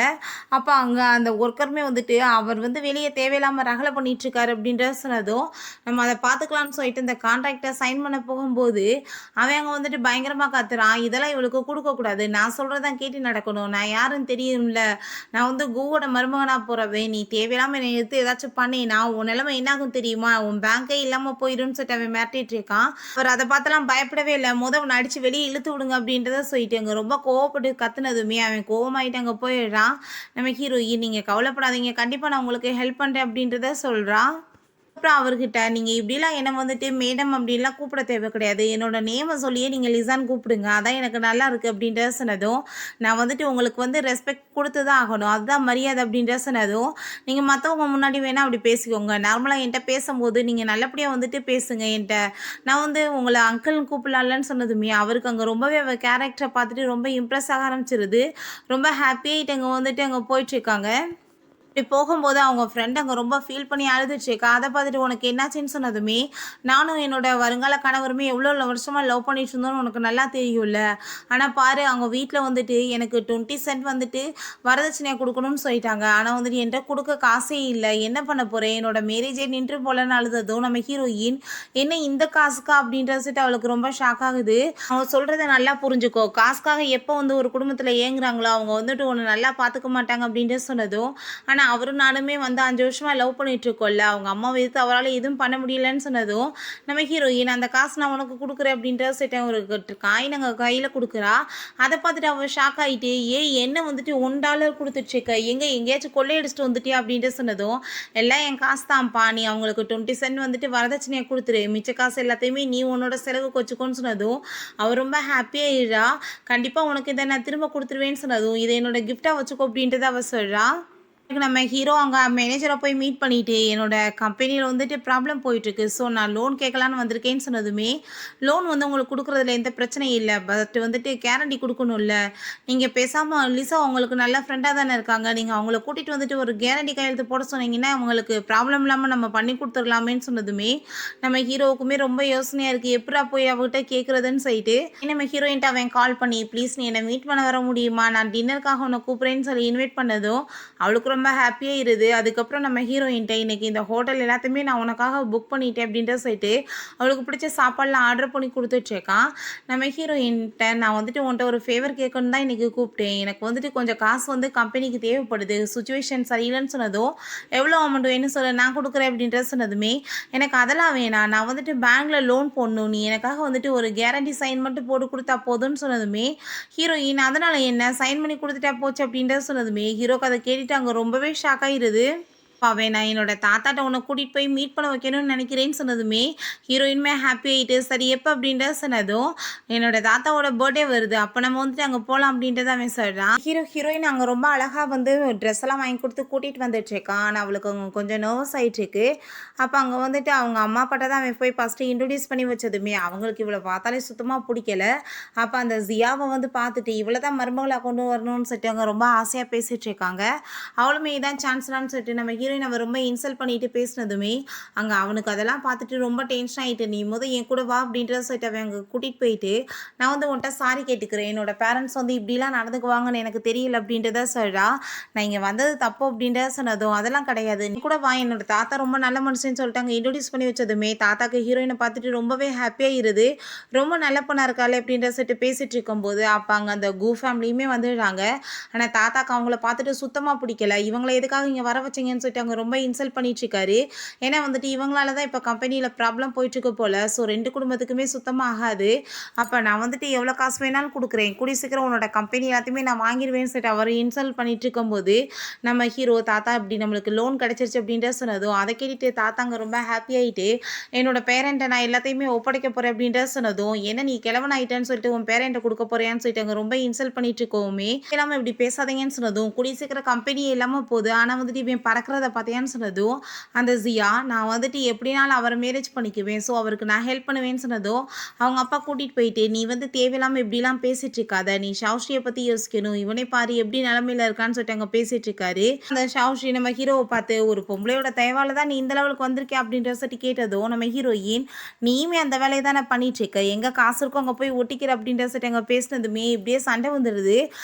அப்ப அங்க அந்த ஒர்க்கருமே வந்துட்டு, அவர் வந்து வெளிய தேவையில்லாம ரகளை பண்ணிட்டு இருக்காரு அப்படின்றத சொன்னதும், நம்ம அத பார்த்துக்கலாம்னு சொல்லிட்டு இந்த கான்ட்ராக்ட்ட சைன் பண்ண போகும்போது, அவன் அங்க வந்துட்டு பயங்கரமா கத்துறான். இதெல்லாம் இவளுக்கு குடுக்கக்கூடாது. நான் சொல்றத தான் கேட்டு நடக்கணும். நான் யாருன்னு தெரியும்ல. நான் வந்து கூவோட மருமகனா போறவன். நீ தேவையில்லாம என்னை எதிர்த்து ஏதாச்சும் பண்ணீன்னா, உன் நிலைமை என்ன ஆகும் தெரியுமா? உன் பேங்கே இல்லாம போயிரும்ன்னு சொல்லிட்டு அவன் மிரட்டிட்டு இருக்கான். அவர் அத பார்த்துலாம் பயப்படவே இல்ல. அவன அடிச்சு வெளிய இழுத்து விடுங்க அப்படின்றத சொல்லிட்டு அங்க ரொம்ப கோவப்பட்டு கத்துனதுமே, அவன் கோவமாயிட்டு அங்க போயிடுறான். நம்ம ஹீரோயின், "நீங்க கவலைப்படாதீங்க. கண்டிப்பா நான் உங்களுக்கு ஹெல்ப் பண்றேன்" அப்படின்றத சொல்றா. அப்புறம் அவர்கிட்ட, "நீங்க இப்படிலாம் என்ன வந்துட்டு மேடம் அப்படின்லாம் கூப்பிட தேவை கிடையாது. என்னோட நேம சொல்லியே நீங்க லிசான்னு கூப்பிடுங்க. அதான் எனக்கு நல்லா இருக்கு" அப்படின்றத சொன்னதும், "நான் வந்துட்டு உங்களுக்கு வந்து ரெஸ்பெக்ட் குடுத்து தான் ஆகணும். அதுதான் மரியாதை" அப்படின்றத சொன்னதும், "நீங்க மத்தவங்க முன்னாடி வேணா அப்படி பேசிக்கோங்க. நார்மலா என்ட்ட பேசம்போது நீங்க நல்லபடியா வந்துட்டு பேசுங்க என்ட்ட. நான் வந்து உங்கள அங்கிள்ன்னு கூப்பிடலாம்லன்னு" சொன்னதுமே, அவருக்கு அங்க ரொம்பவே அவ கேரக்டர பார்த்துட்டு ரொம்ப இம்ப்ரெஸ் ஆக ஆரம்பிச்சிருது. ரொம்ப ஹாப்பியாயிட்டு அங்க வந்துட்டு அங்க போயிட்டுருக்காங்க. இப்படி போகும்போது அவங்க ஃப்ரெண்ட் அங்க ரொம்ப ஃபீல் பண்ணி அழுதுட்டுருக்கா. அத பார்த்துட்டு "உனக்கு என்னாச்சுன்னு?" சொன்னதுமே, "நானும் என்னோட வருங்கால கணவருமே எவ்வளோ வருஷமா லவ் பண்ணிட்டு இருந்தோம்னு உனக்கு நல்லா தெரியும்ல. ஆனா பாரு அவங்க வீட்ல வந்துட்டு எனக்கு 20 சென்ட் வந்துட்டு வரதட்சணையா குடுக்கணும்னு சொல்லிட்டாங்க. ஆனா வந்துட்டு என்ட்ட குடுக்க காசே இல்ல. என்ன பண்ண போறேன்? என்னோட மேரேஜே நின்று போலன்னு" அழுததும் நம்ம ஹீரோயின், "என்ன இந்த காசுக்கா?" அப்படின்றதுட்டு அவளுக்கு ரொம்ப ஷாக் ஆகுது. அவ சொல்றத நல்லா புரிஞ்சுக்கோ. காசுக்காக எப்போ வந்து ஒரு குடும்பத்தில ஏங்குறாங்களோ, அவங்க வந்துட்டு உன்ன நல்லா பார்த்துக்க மாட்டாங்க அப்படின்ட்டு சொன்னதும், ஆனா அவரும் நானுமே வந்து 5 வருஷமா லவ் பண்ணிட்டு இருக்கோம்ல. அவங்க அம்மாவ எதிர்த்து அவரால எதுவும் பண்ண முடியலன்னு சொன்னதும், நம்ம ஹீரோயின் "அந்த காசு நான் உனக்கு குடுக்குறேன்" அப்படின்றத சொல்லிட்டு ஒரு காயின் அங்க கையில குடுக்குறா. அத பார்த்துட்டு அவ ஷாக் ஆயிட்டு, "ஏய் என்ன வந்துட்டு $1 குடுத்துட்டு இருக்க? எங்கேயாச்சும் கொள்ளையடிச்சுட்டு வந்துட்டியா?" அப்படின்ட்டு சொன்னதும், "எல்லாம் என் காசு தான்ப்பா. நீ அவங்களுக்கு 20 சென்ட் வந்துட்டு வரதட்சணையா குடுத்துரு. மிச்ச காசு எல்லாத்தையுமே நீ உன்னோட செலவுக்கு வச்சுக்கோன்னு" சொன்னதும், அவ ரொம்ப ஹாப்பியாயிடுறா. "கண்டிப்பா உனக்கு இத நான் திரும்ப குடுத்துருவேன்னு" சொன்னதும், "இத என்னோட கிஃப்ட்டா வச்சுக்கோ" அப்படின்றத அவ சொல்றா. நம்ம ஹீரோ அங்க மேனேஜர போய் மீட் பண்ணிட்டு, "என்னோட கம்பெனில வந்துட்டு ப்ராப்ளம் போயிட்டுருக்கு. ஸோ நான் லோன் கேட்கலான்னு வந்திருக்கேன்னு" சொன்னதுமே, "லோன் வந்து உங்களுக்கு குடுக்குறதுல எந்த பிரச்சனையும் இல்ல. பட் வந்துட்டு கேரண்டி குடுக்கணும்ல. நீங்க பேசாம லிசா உங்களுக்கு நல்ல ஃப்ரெண்டா தானே இருக்காங்க. நீங்க அவங்கள கூட்டிட்டு வந்துட்டு ஒரு கேரண்டி கையெழுத்து போட சொன்னீங்கன்னா, அவங்களுக்கு ப்ராப்ளம் இல்லாம நம்ம பண்ணி குடுத்துரலாமேன்னு" சொன்னதுமே, நம்ம ஹீரோவுக்குமே ரொம்ப யோசனையா இருக்கு. எப்புட்றா போய் அவகிட்ட கேட்கறதுன்னு சொல்லிட்டு, நம்ம ஹீரோயின்ட்ட அவன் கால் பண்ணி, "ப்ளீஸ் நீ என்ன மீட் பண்ண வர முடியுமா? நான் டின்னருக்காக உன்ன கூப்பிடுறேன்னு" சொல்லி இன்வைட் பண்ணதும், அவளுக்கு ரொம்ப ஹாப்பியாயிருது. அதுக்கப்புறம் நம்ம ஹீரோயின்ட்ட, "இன்னைக்கு இந்த ஹோட்டல் எல்லாத்தையுமே நான் உனக்காக புக் பண்ணிட்டேன்" அப்படின்றத சொல்லிட்டு, அவளுக்கு பிடிச்ச சாப்பாடுலாம் ஆர்டர் பண்ணி குடுத்துட்டுருக்கான். நம்ம ஹீரோயின்ட்ட, "நான் வந்துட்டு உன்ட்ட ஒரு ஃபேவர் கேட்கணுன்னு தான் இன்னைக்கு கூப்பிட்டேன். எனக்கு வந்துட்டு கொஞ்சம் காசு வந்து கம்பெனிக்கு தேவைப்படுது. சிச்சுவேஷன் சரியில்லன்னு" சொன்னதும், "எவ்வளோ அமௌண்ட் வேணும் சொல்லு, நான் குடுக்குறேன்" அப்படின்றத சொன்னதுமே, "எனக்கு அதெல்லாம் வேணாம். நான் வந்துட்டு பேங்க்ல லோன் போடணும். நீ எனக்காக வந்துட்டு ஒரு கேரண்டி சைன் மட்டும் போட்டு குடுத்தா போதும்ன்னு" சொன்னதுமே, ஹீரோயின், "அதனால என்ன? சைன் பண்ணி குடுத்துட்டா போச்சு" அப்படின்றத சொன்னதுமே, ஹீரோக்கு அத கேட்டுட்டு அங்க ரொம்பவே ஷாக் ஆயிருது. அவன் நான் என்னோட தாத்தாட்ட உன்னை கூட்டிகிட்டு போய் மீட் பண்ண வைக்கணும்னு நினைக்கிறேன்னு சொன்னதுமே ஹீரோயினுமே ஹாப்பி ஆகிட்டு சரி எப்போ அப்படின்ற சொன்னதும் என்னோட தாத்தாவோட பர்த்டே வருது அப்போ நம்ம வந்துட்டு அங்கே போகலாம் அப்படின்றத அவன் சொல்கிறான். ஹீரோயின் அங்கே ரொம்ப அழகாக வந்து ட்ரெஸ் எல்லாம் வாங்கி கொடுத்து கூட்டிகிட்டு வந்துட்டுருக்கான். ஆனால் அவளுக்கு அவங்க கொஞ்சம் நர்வஸ் ஆகிட்டுருக்கு. அப்போ அங்கே வந்துட்டு அவங்க அம்மா அப்பாட்ட தான் அவன் போய் ஃபஸ்ட்டு இன்ட்ரடியூஸ் பண்ணி வச்சதுமே அவங்களுக்கு இவளை பார்த்தாலே சுத்தமாக பிடிக்கல. அப்போ அந்த ஜியாவை வந்து பார்த்துட்டு இவ்வளோ தான் மருமகளாக கொண்டு வரணும்னு சொல்லிட்டு அவங்க ரொம்ப ஆசையாக பேசிகிட்டு இருக்காங்க. அவளுமே இதான் சான்ஸ்லான்னு சொல்லிட்டு நம்ம ஹீரோயின் அவன் ரொம்ப இன்சல்ட் பண்ணிட்டு பேசினதுமே அங்கே அவனுக்கு அதெல்லாம் பார்த்துட்டு ரொம்ப டென்ஷன் ஆகிட்டு நீ என் கூட வா அப்படின்றத சொல்லிட்டு அவன் அங்கே கூட்டிகிட்டு போயிட்டு நான் வந்து உன்ட்ட சாரி கேட்டுக்கிறேன் என்னோட பேரண்ட்ஸ் வந்து இப்படிலாம் நடந்துக்குவாங்கன்னு எனக்கு தெரியல அப்படின்றத சொல்கிறா. நான் இங்கே வந்தது தப்பு அப்படின்றத சொன்னதும் அதெல்லாம் கிடையாது நீ கூட வா என்னோட தாத்தா ரொம்ப நல்ல மனுஷன்னு சொல்லிட்டு அங்கே இன்ட்ரடியூஸ் பண்ணி வச்சதுமே தாத்தாக்கு ஹீரோயினை பார்த்துட்டு ரொம்பவே ஹாப்பியாக இருது. ரொம்ப நல்ல பொண்ணாக இருக்காள் அப்படின்ற சொல்லிட்டு பேசிகிட்டு இருக்கும்போது அப்போ அங்கே அந்த கூ ஃபேமிலியுமே வந்துடுறாங்க. ஆனால் தாத்தாக்கு அவங்கள பார்த்துட்டு சுத்தமாக பிடிக்கல. இவங்களை எதுக்காக இங்கே வர வச்சிங்கன்னு சொல்லிட்டு அவங்க ரொம்ப இன்சல்ட் பண்ணிட்டு இருக்காரு. ஏன்னா வந்துட்டு இவங்களால தான் இப்போ கம்பெனியில் ப்ராப்ளம் போயிட்டுருக்கு போல். ஸோ 2 குடும்பத்துக்குமே சுத்தமாக ஆகாது. அப்போ நான் வந்துட்டு எவ்வளோ காசு வேணாலும் கொடுக்குறேன் கூடி சீக்கிரம் உன்னோட கம்பெனி எல்லாத்தையுமே நான் வாங்கிடுவேன்னு சொல்லிட்டு அவர் இன்சல்ட் பண்ணிட்டு இருக்கும்போது நம்ம ஹீரோ தாத்தா இப்படி நம்மளுக்கு லோன் கிடச்சிருச்சு அப்படின்ற சொன்னதும் அதை கேட்டுட்டு தாத்தாங்க ரொம்ப ஹாப்பி ஆகிட்டு என்னோட பேரண்ட்டை நான் எல்லாத்தையுமே ஒப்படைக்க போகிறேன் அப்படின்ற சொன்னதும் என்ன நீ கிழவன் ஆகிட்டேன்னு சொல்லிட்டு உன் பேரண்ட்டை கொடுக்க போறியான்னு சொல்லிட்டு அங்கே ரொம்ப இன்சல்ட் பண்ணிட்டு இருக்கோமே இல்லாமல் இப்படி பேசாதீங்கன்னு சொன்னதும் கூடி சீக்கிரம் கம்பெனி இல்லாமல் போகுது. ஆனால் வந்துட்டு இவன் பறக்கிறத பார்த்தியான்னு சொன்னதும் அந்த ஜியா நான் வந்துட்டு எப்படினாலும் அவரை மேரேஜ் பண்ணிக்குவேன் ஸோ அவருக்கு நான் ஹெல்ப் பண்ணுவேன்னு சொன்னதும் அவங்க அப்பா கூட்டிகிட்டு போயிட்டு நீ வந்து தேவையில்லாமல் இப்படிலாம் பேசிகிட்டு இருக்காத நீ ஷாவ்ஸ்ரீயை பற்றி யோசிக்கணும் இவனே பாரு எப்படி நிலமையில இருக்கான்னு சொல்லிட்டு அங்கே பேசிகிட்டு இருக்காரு. அந்த ஷாவ்ஸ்ரீ நம்ம ஹீரோவை பார்த்து ஒரு பொம்பளையோட தயவால தான் நீ இந்த லெவலுக்கு வந்திருக்கேன் அப்படின்ற சொல்லிட்டு கேட்டதும் நம்ம ஹீரோயின் நீயுமே அந்த வேலையை தானே பண்ணிட்டு இருக்க எங்கே காசு இருக்கும் அங்கே போய் ஒட்டிக்கிற அப்படின்ற சொல்லிட்டு அங்கே பேசினதுமே இப்படியே சண்டை வந்துடுது.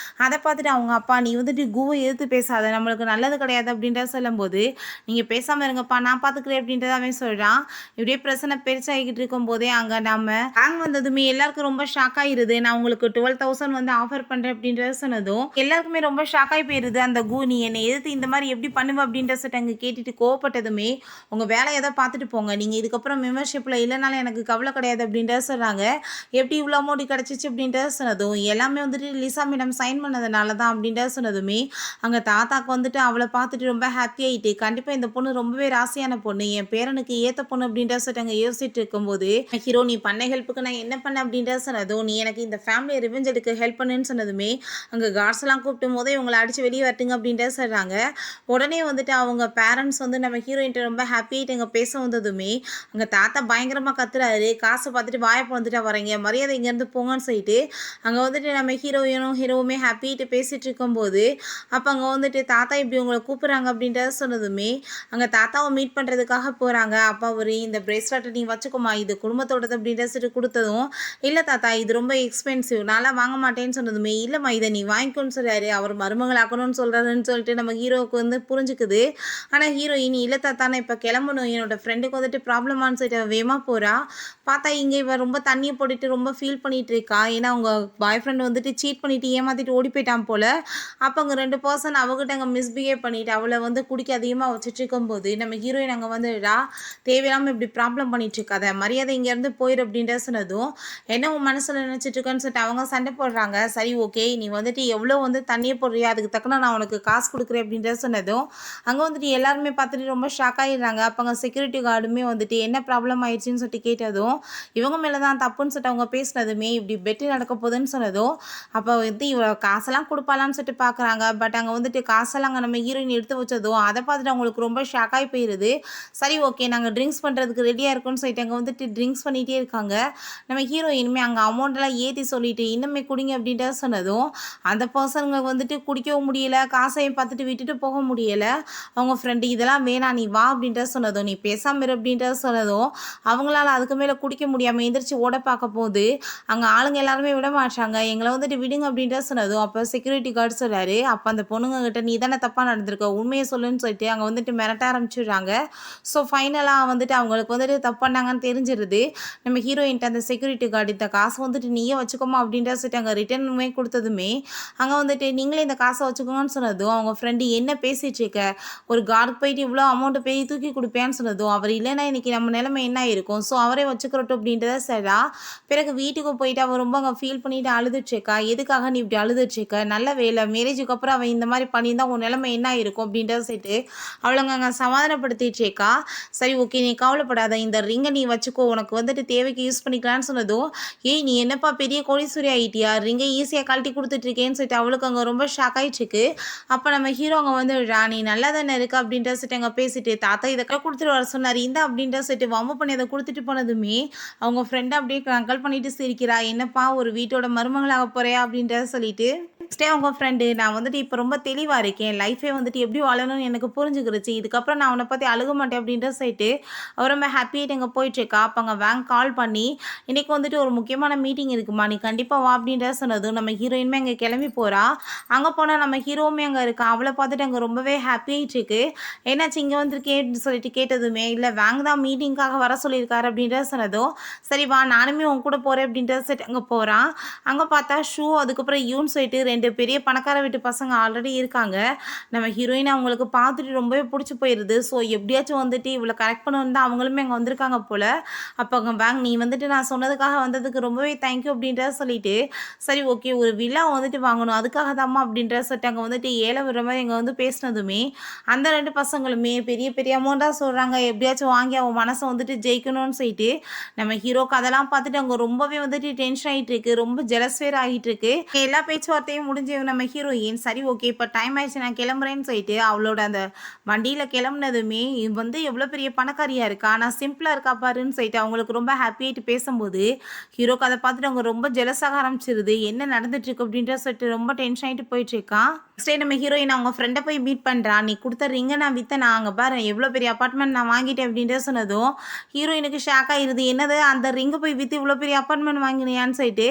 அதை பார்த்துட்டு அவங்க அப்பா நீ வந்துட்டு கூவை எதிர்த்து பேசாத நம்மளுக்கு நல்லது கிடையாது அப்படின்ற சொல்லும்போது நீங்கள் பேசாமல் இருங்கப்பா நான் பார்த்துக்கிறேன் அப்படின்றத அவன் சொல்கிறான். இப்படியே பிரச்சனை பெருசாகிக்கிட்டு இருக்கும்போதே அங்கே நம்ம பேங்க் வந்ததுமே எல்லாருக்கும் ரொம்ப ஷாக் ஆகிடுது. நான் உங்களுக்கு 12,000 வந்து ஆஃபர் பண்ணுறேன் அப்படின்றத சொன்னதும் எல்லாருக்குமே ரொம்ப ஷாக் ஆகி போயிடுது. அந்த கூ நீ என்னை எதிர்த்து இந்த மாதிரி எப்படி பண்ணுவ அப்படின்ற சொல்லிட்டு அங்கே கேட்டுட்டு கோவப்பட்டதுமே உங்கள் வேலையை எதை பார்த்துட்டு போங்க நீங்கள் இதுக்கப்புறம் மெம்பர்ஷிப்பில் இல்லைனாலும் எனக்கு கவலை கிடையாது அப்படின்றத சொல்கிறாங்க. எப்படி இவ்வளோ அமௌண்ட் கிடச்சிச்சு அப்படின்றத சொன்னதும் எல்லாமே வந்துட்டு லிசா மேடம் சைன் பண்ணதுனால தான் அப்படின்றத சொன்னதுமே அங்கே தாத்தாக்கு வந்துட்டு அவளை பார்த்துட்டு ரொம்ப ஹாப்பி ஆகிட்டு கண்டிப்பாக இந்த பொண்ணு ரொம்பவே ராசியான பொண்ணு என் பேரனுக்கு ஏற்ற பொண்ணு அப்படின்ற சொல்லிட்டு அங்கே யோசிச்சுட்டு இருக்கும்போது ஹீரோ நீ பண்ண ஹெல்ப்புக்கு நான் என்ன பண்ணேன் அப்படின்றத சொன்னதும் நீ எனக்கு இந்த ஃபேமிலியை ரிவெஞ்ச் எடுக்க ஹெல்ப் பண்ணுன்னு சொன்னதுமே அங்கே கார்ட்ஸ் எல்லாம் கூப்பிட்டும் போதே இவங்களை அடித்து வெளியே வரட்டுங்க அப்படின்றத சொல்கிறாங்க. உடனே வந்துட்டு அவங்க பேரண்ட்ஸ் வந்து நம்ம ஹீரோயின்ட்ட ரொம்ப ஹாப்பியாகிட்டு அங்கே பேச வந்ததுமே அங்கே தாத்தா பயங்கரமாக கத்துறாரு காசை பார்த்துட்டு வாய்ப்பு வந்துட்டு வரீங்க மரியாதை இங்கேருந்து போங்கன்னு சொல்லிட்டு அங்கே வந்துட்டு நம்ம ஹீரோவுமே ஹாப்பிட்டு பேசிகிட்டு இருக்கும்போது அப்போ அங்கே வந்துட்டு தாத்தா இப்படி உங்களை கூப்பிட்றாங்க அப்படின்றத சொன்னதுமே அங்கே தாத்தாவை மீட் பண்ணுறதுக்காக போகிறாங்க. அப்போ அவர் இந்த பிரேஸ்லெட்டை நீ வச்சுக்கோமா இது குடும்பத்தோடது அப்படின்ற சொல்லிட்டு கொடுத்ததும் இல்லை தாத்தா இது ரொம்ப எக்ஸ்பென்சிவ் நான்லாம் வாங்க மாட்டேன்னு சொன்னதுமே இல்லைம்மா இதை நீ வாங்கிக்கோன்னு சொல்கிறாரு அவர் மருமகள் ஆக்கணும்னு சொல்கிறாருன்னு சொல்லிட்டு நம்ம ஹீரோவுக்கு வந்து புரிஞ்சுக்குது. ஆனால் ஹீரோயின் இல்லை தாத்தா நான் இப்போ கிளம்பணும் என்னோட ஃப்ரெண்டுக்கு வந்துட்டு ப்ராப்ளமானு சொல்லிட்டு வேகமாக போகிறா. பார்த்தா இங்கே இவன் ரொம்ப தண்ணியை போட்டுட்டு ரொம்ப ஃபீல் பண்ணிகிட்டு இருக்கா. ஏன்னா அவங்க பாய் ஃப்ரெண்ட் வந்துட்டு சீட் பண்ணிவிட்டு ஏமாற்றிட்டு ஓடி போயிட்டான் போல். அப்போ அங்கே 2 பர்சன் அவகிட்ட அங்கே மிஸ்பிஹேவ் பண்ணிவிட்டு அவளை வந்து குடிக்க அதிகமாக வச்சுட்டு இருக்கும்போது நம்ம ஹீரோயின் அங்கே வந்துடா தேவையில்லாமல் இப்படி ப்ராப்ளம் பண்ணிட்டு இருக்காத மரியாதை இங்கேருந்து போயிரு அப்படின்ற சொன்னதும் என்ன உன் மனசில் நினச்சிட்டு இருக்கேன்னு சொல்லிட்டு அவங்க சண்டை போடுறாங்க. சரி ஓகே நீ வந்துட்டு எவ்வளோ வந்து தண்ணியை போடுறியா அதுக்கு தக்கன நான் உனக்கு காசு கொடுக்குறேன் அப்படின்ற சொன்னதும் அங்கே வந்துட்டு எல்லாருமே பார்த்துட்டு ரொம்ப ஷாக் ஆகிடுறாங்க. அப்போ அங்கே செக்யூரிட்டி கார்டுமே வந்துட்டு என்ன ப்ராப்ளம் ஆயிடுச்சுன்னு சொல்லிட்டு கேட்டதும் இவங்க மேலே தான் தப்புன்னு சொல்லிட்டு அவங்க பேசினதுமே இப்படி பெட்டு நடக்க போகுதுன்னு சொன்னதும் அப்போ வந்து இவ்வளோ காசெல்லாம் கொடுப்பாலான்னு சொல்லிட்டு பார்க்குறாங்க. பட் அங்கே வந்துட்டு காசெல்லாம் அங்கே நம்ம ஹீரோயின் எடுத்து வச்சதும் அதை பார்த்துட்டு அவங்களுக்கு ரொம்ப ஷாக் ஆகி போயிடுது. சரி ஓகே நாங்கள் ட்ரிங்க்ஸ் பண்ணுறதுக்கு ரெடியாக இருக்குன்னு சொல்லிட்டு அங்கே வந்துட்டு ட்ரிங்க்ஸ் பண்ணிகிட்டே இருக்காங்க. நம்ம ஹீரோயினுமே அங்கே அமௌண்ட்டெல்லாம் ஏற்றி சொல்லிட்டு இன்னுமே குடிங்க அப்படின்ட்டு சொன்னதும் அந்த பர்சனுங்க வந்துட்டு குடிக்கவும் முடியலை காசையும் பார்த்துட்டு விட்டுட்டு போக முடியலை. அவங்க ஃப்ரெண்டு இதெல்லாம் வேணாம் நீ வா அப்படின்ட்டு சொன்னதும் நீ பேசாமல் இரு அப்படின்ட்டு சொன்னதும் அவங்களால அதுக்கு மேலே குடிக்க முடியாமல் எந்திரிச்சு ஓட பார்க்க போது அங்கே ஆளுங்க எல்லாருமே விட மாட்டாங்க எங்களை வந்துட்டு விடுங்க அப்படின்ட்டு சொன்னதும் அப்போ செக்யூரிட்டி கார்டு சொல்கிறாரு அப்போ அந்த பொண்ணுங்க கிட்ட நீ தானே தப்பாக நடந்திருக்க உண்மையை சொல்லுன்னு சொல்லிட்டு அங்கே வந்துட்டு மிரட்ட ஆரம்பிச்சிடுறாங்க. ஸோ ஃபைனலாக வந்துட்டு அவங்களுக்கு வந்துட்டு தப்பு பண்ணாங்கன்னு தெரிஞ்சிருது. நம்ம ஹீரோயின்ட்டு அந்த செக்யூரிட்டி கார்டு இந்த காசை வந்துட்டு நீயே வச்சுக்கோமா அப்படின்ற சொல்லிட்டு அங்கே ரிட்டர்னுமே கொடுத்ததுமே அங்கே வந்துட்டு நீங்களே இந்த காசை வச்சுக்கோங்கன்னு சொன்னதும் அவங்க ஃப்ரெண்டு என்ன பேசிகிட்டு இருக்க ஒரு கார்டுக்கு போயிட்டு இவ்வளோ அமௌண்ட்டு போய் தூக்கி கொடுப்பேன்னு சொன்னதும் அவர் இல்லைன்னா இன்றைக்கி நம்ம நிலைமை என்ன இருக்கும் ஸோ அவரே வச்சுக்கிறட்டும் அப்படின்றத சரிடா. பிறகு வீட்டுக்கு போயிட்டு அவள் ரொம்ப அங்கே ஃபீல் பண்ணிட்டு அழுதுட்ருக்கா. எதுக்காக நீ இப்படி அழுதுட்ருக்க நல்ல வேலை மேரேஜுக்கு அப்புறம் அவன் இந்த மாதிரி பண்ணியிருந்தா உன் நிலைமை என்ன இருக்கும் அப்படின்றத சொல்லிட்டு அவளுங்க அங்கே சமாதானப்படுத்திட்டு இருக்கா. சரி ஓகே நீ கவலைப்படாத, இந்த ரிங்கை நீ வச்சுக்கோ, உனக்கு வந்துட்டு தேவைக்கு யூஸ் பண்ணிக்கலான்னு சொன்னதும், ஏய் நீ என்னப்பா பெரிய கோடீஸ்வரி ஆகிட்டியா, ரிங்கை ஈஸியாக கழட்டி கொடுத்துட்ருக்கேன்னு சொல்லிட்டு அவளுக்கு அங்கே ரொம்ப ஷாக் ஆகிட்டுருக்கு. அப்போ நம்ம ஹீரோ அங்கே வந்து நீ நல்லா தானே இருக்கு அப்படின்ற சொல்லிட்டு அங்கே பேசிட்டு, தாத்தா இதை கொடுத்துட்டு வர சொன்னார் இந்த அப்படின்ற சொல்லிட்டு வம்பு பண்ணி அதை கொடுத்துட்டு போனதுமே அவங்க ஃப்ரெண்டை அப்படியே கங்கல் பண்ணிட்டு சிரிக்கிறா. என்னப்பா ஒரு வீட்டோட மருமகளாக போறியா அப்படின்றத சொல்லிட்டு நெக்ஸ்ட் டே அவங்க ஃப்ரெண்டு, நான் வந்துட்டு இப்போ ரொம்ப தெளிவாக இருக்கேன், லைஃபே வந்துட்டு எப்படி வாழணும்னு எனக்கு புரிஞ்சுக்கிருச்சு, இதுக்கப்புறம் நான் அவனை பற்றி அழுக மாட்டேன் அப்படின்ற சொல்லிட்டு அவர் ரொம்ப ஹாப்பியாகிட்டு அங்கே போயிட்டுருக்கா. அப்போ அங்கே பேங்க் கால் பண்ணி இன்றைக்கி வந்துட்டு ஒரு முக்கியமான மீட்டிங் இருக்குமா, நீ கண்டிப்பாக வா அப்படின்ற சொன்னதும் நம்ம ஹீரோயினுமே அங்கே கிளம்பி போகிறா. அங்கே போனால் நம்ம ஹீரோவுமே அங்கே இருக்கா. அவளை பார்த்துட்டு அங்கே ரொம்பவே ஹாப்பியாகிட்டு இருக்கு. என்னாச்சு இங்கே வந்துருக்கேன்னு சொல்லிட்டு கேட்டதுமே, இல்லை பேங்க் தான் மீட்டிங்காக வர சொல்லியிருக்காரு அப்படின்ற சொன்னதும், சரி வா நானுமே உன் கூட போகிறேன் அப்படின்ற சொல்லிட்டு அங்கே போகிறான். அங்கே பார்த்தா ஷூ அதுக்கப்புறம் யூன்னு சொல்லிட்டு 2 பெரிய பணக்கார வீட்டு பசங்க ஆல்ரெடி இருக்காங்க. நம்ம ஹீரோயின் அவங்களுக்கு பார்த்துட்டு ரொம்பவே பிடிச்சி போயிடுது. ஸோ எப்படியாச்சும் வந்துட்டு இவ்வளோ கரெக்ட் பண்ணணுன்னு தான் அவங்களுமே அங்கே வந்திருக்காங்க போல். அப்போ அங்கே பேங்க், நீ வந்துட்டு நான் சொன்னதுக்காக வந்ததுக்கு ரொம்பவே தேங்க்யூ அப்படின்றத சொல்லிட்டு, சரி ஓகே ஒரு வில்லா வந்துட்டு வாங்கணும் அதுக்காக தாம்மா அப்படின்ற சொல்லிட்டு அங்கே வந்துட்டு ஏழை விடுற மாதிரி இங்கே வந்து பேசினதுமே அந்த 2 பசங்களுமே பெரிய பெரிய அமௌண்ட்டாக சொல்கிறாங்க, எப்படியாச்சும் வாங்கி அவன் மனசை வந்துட்டு ஜெயிக்கணும்னு சொல்லிட்டு நம்ம ஹீரோக்கு அதெல்லாம் பார்த்துட்டு அவங்க ரொம்பவே வந்துட்டு டென்ஷன் ஆகிட்டு இருக்கு, ரொம்ப ஜெலஸ் வேர் ஆகிட்டு இருக்கு. எல்லா பேச்சுவார்த்தையும் முடிஞ்சு நம்ம ஹீரோயின் சரி ஓகே இப்போ டைம் ஆயிடுச்சு நான் கிளம்புறேன்னு சொல்லிட்டு அவளோட அந்த வண்டியில் கிளம்புனதுமே வந்து எவ்வளோ பெரிய பணக்காரியாக இருக்கா, நான் சிம்பிளாக இருக்கா பாருன்னு சொல்லிட்டு அவங்களுக்கு ரொம்ப ஹாப்பியாகிட்டு பேசும்போது ஹீரோக்கு அதை பார்த்துட்டு அவங்க ரொம்ப ஜெலஸாக ஆரம்பிச்சிருது. என்ன நடந்துட்டு இருக்கு அப்படின்ற சொல்லிட்டு ரொம்ப டென்ஷன் ஆகிட்டு போயிட்டு இருக்கான். நெக்ஸ்ட் டே நம்ம ஹீரோயின் அவங்க ஃப்ரெண்டை போய் மீட் பண்ணுறா. நீ கொடுத்த ரிங்கை நான் விற்றேன், நான் அங்கே பாரு எவ்வளோ பெரிய அப்பார்ட்மெண்ட் நான் வாங்கிட்டேன் அப்படின்ற சொன்னதும் ஹீரோயினுக்கு ஷாக் ஆகிருது. என்னது அந்த ரிங்கை போய் விற்று இவ்வளோ பெரிய அப்பார்ட்மெண்ட் வாங்கினியான்னு சொல்லிட்டு,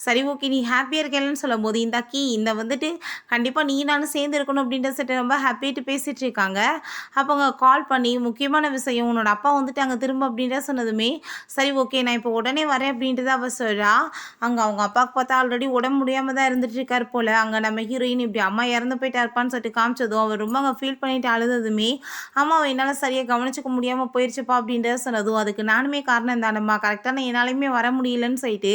சரி ஓகே நீ ஹாப்பியாக இருக்கேன்னு சொல்லும் போது இந்த கீ இந்த வந்துட்டு கண்டிப்பாக நீ நானும் சேர்ந்து இருக்கணும் அப்படின்ற சொல்லிட்டு ரொம்ப ஹாப்பியாகிட்டு பேசிகிட்டு இருக்காங்க. அப்போ அவங்க கால் பண்ணி முக்கியமான விஷயம் உன்னோட அப்பா வந்துட்டு அங்கே திரும்ப அப்படின்ற சொன்னதுமே, சரி ஓகே நான் இப்போ உடனே வரேன் அப்படின்ட்டு தான் அவள் சொல்கிறா. அங்கே அவங்க அப்பாவுக்கு பார்த்தா ஆல்ரெடி உடம்பு முடியாமல் தான் இருந்துட்டு இருக்கார் போல். அங்கே நம்ம ஹீரோயின் இப்படி அம்மா இறந்து போயிட்டா இருப்பான்னு சொல்லிட்டு காமிச்சதும் அவர் ரொம்ப அங்கே ஃபீல் பண்ணிட்டு அழுததுமே, அம்மாவை என்னால் சரியாக கவனிச்சிக்க முடியாமல் போயிடுச்சுப்பா அப்படின்றத சொன்னதும், அதுக்கு நானுமே காரணம் தானம்மா, கரெக்டான என்னாலையுமே வர முடியலன்னு சொல்லிட்டு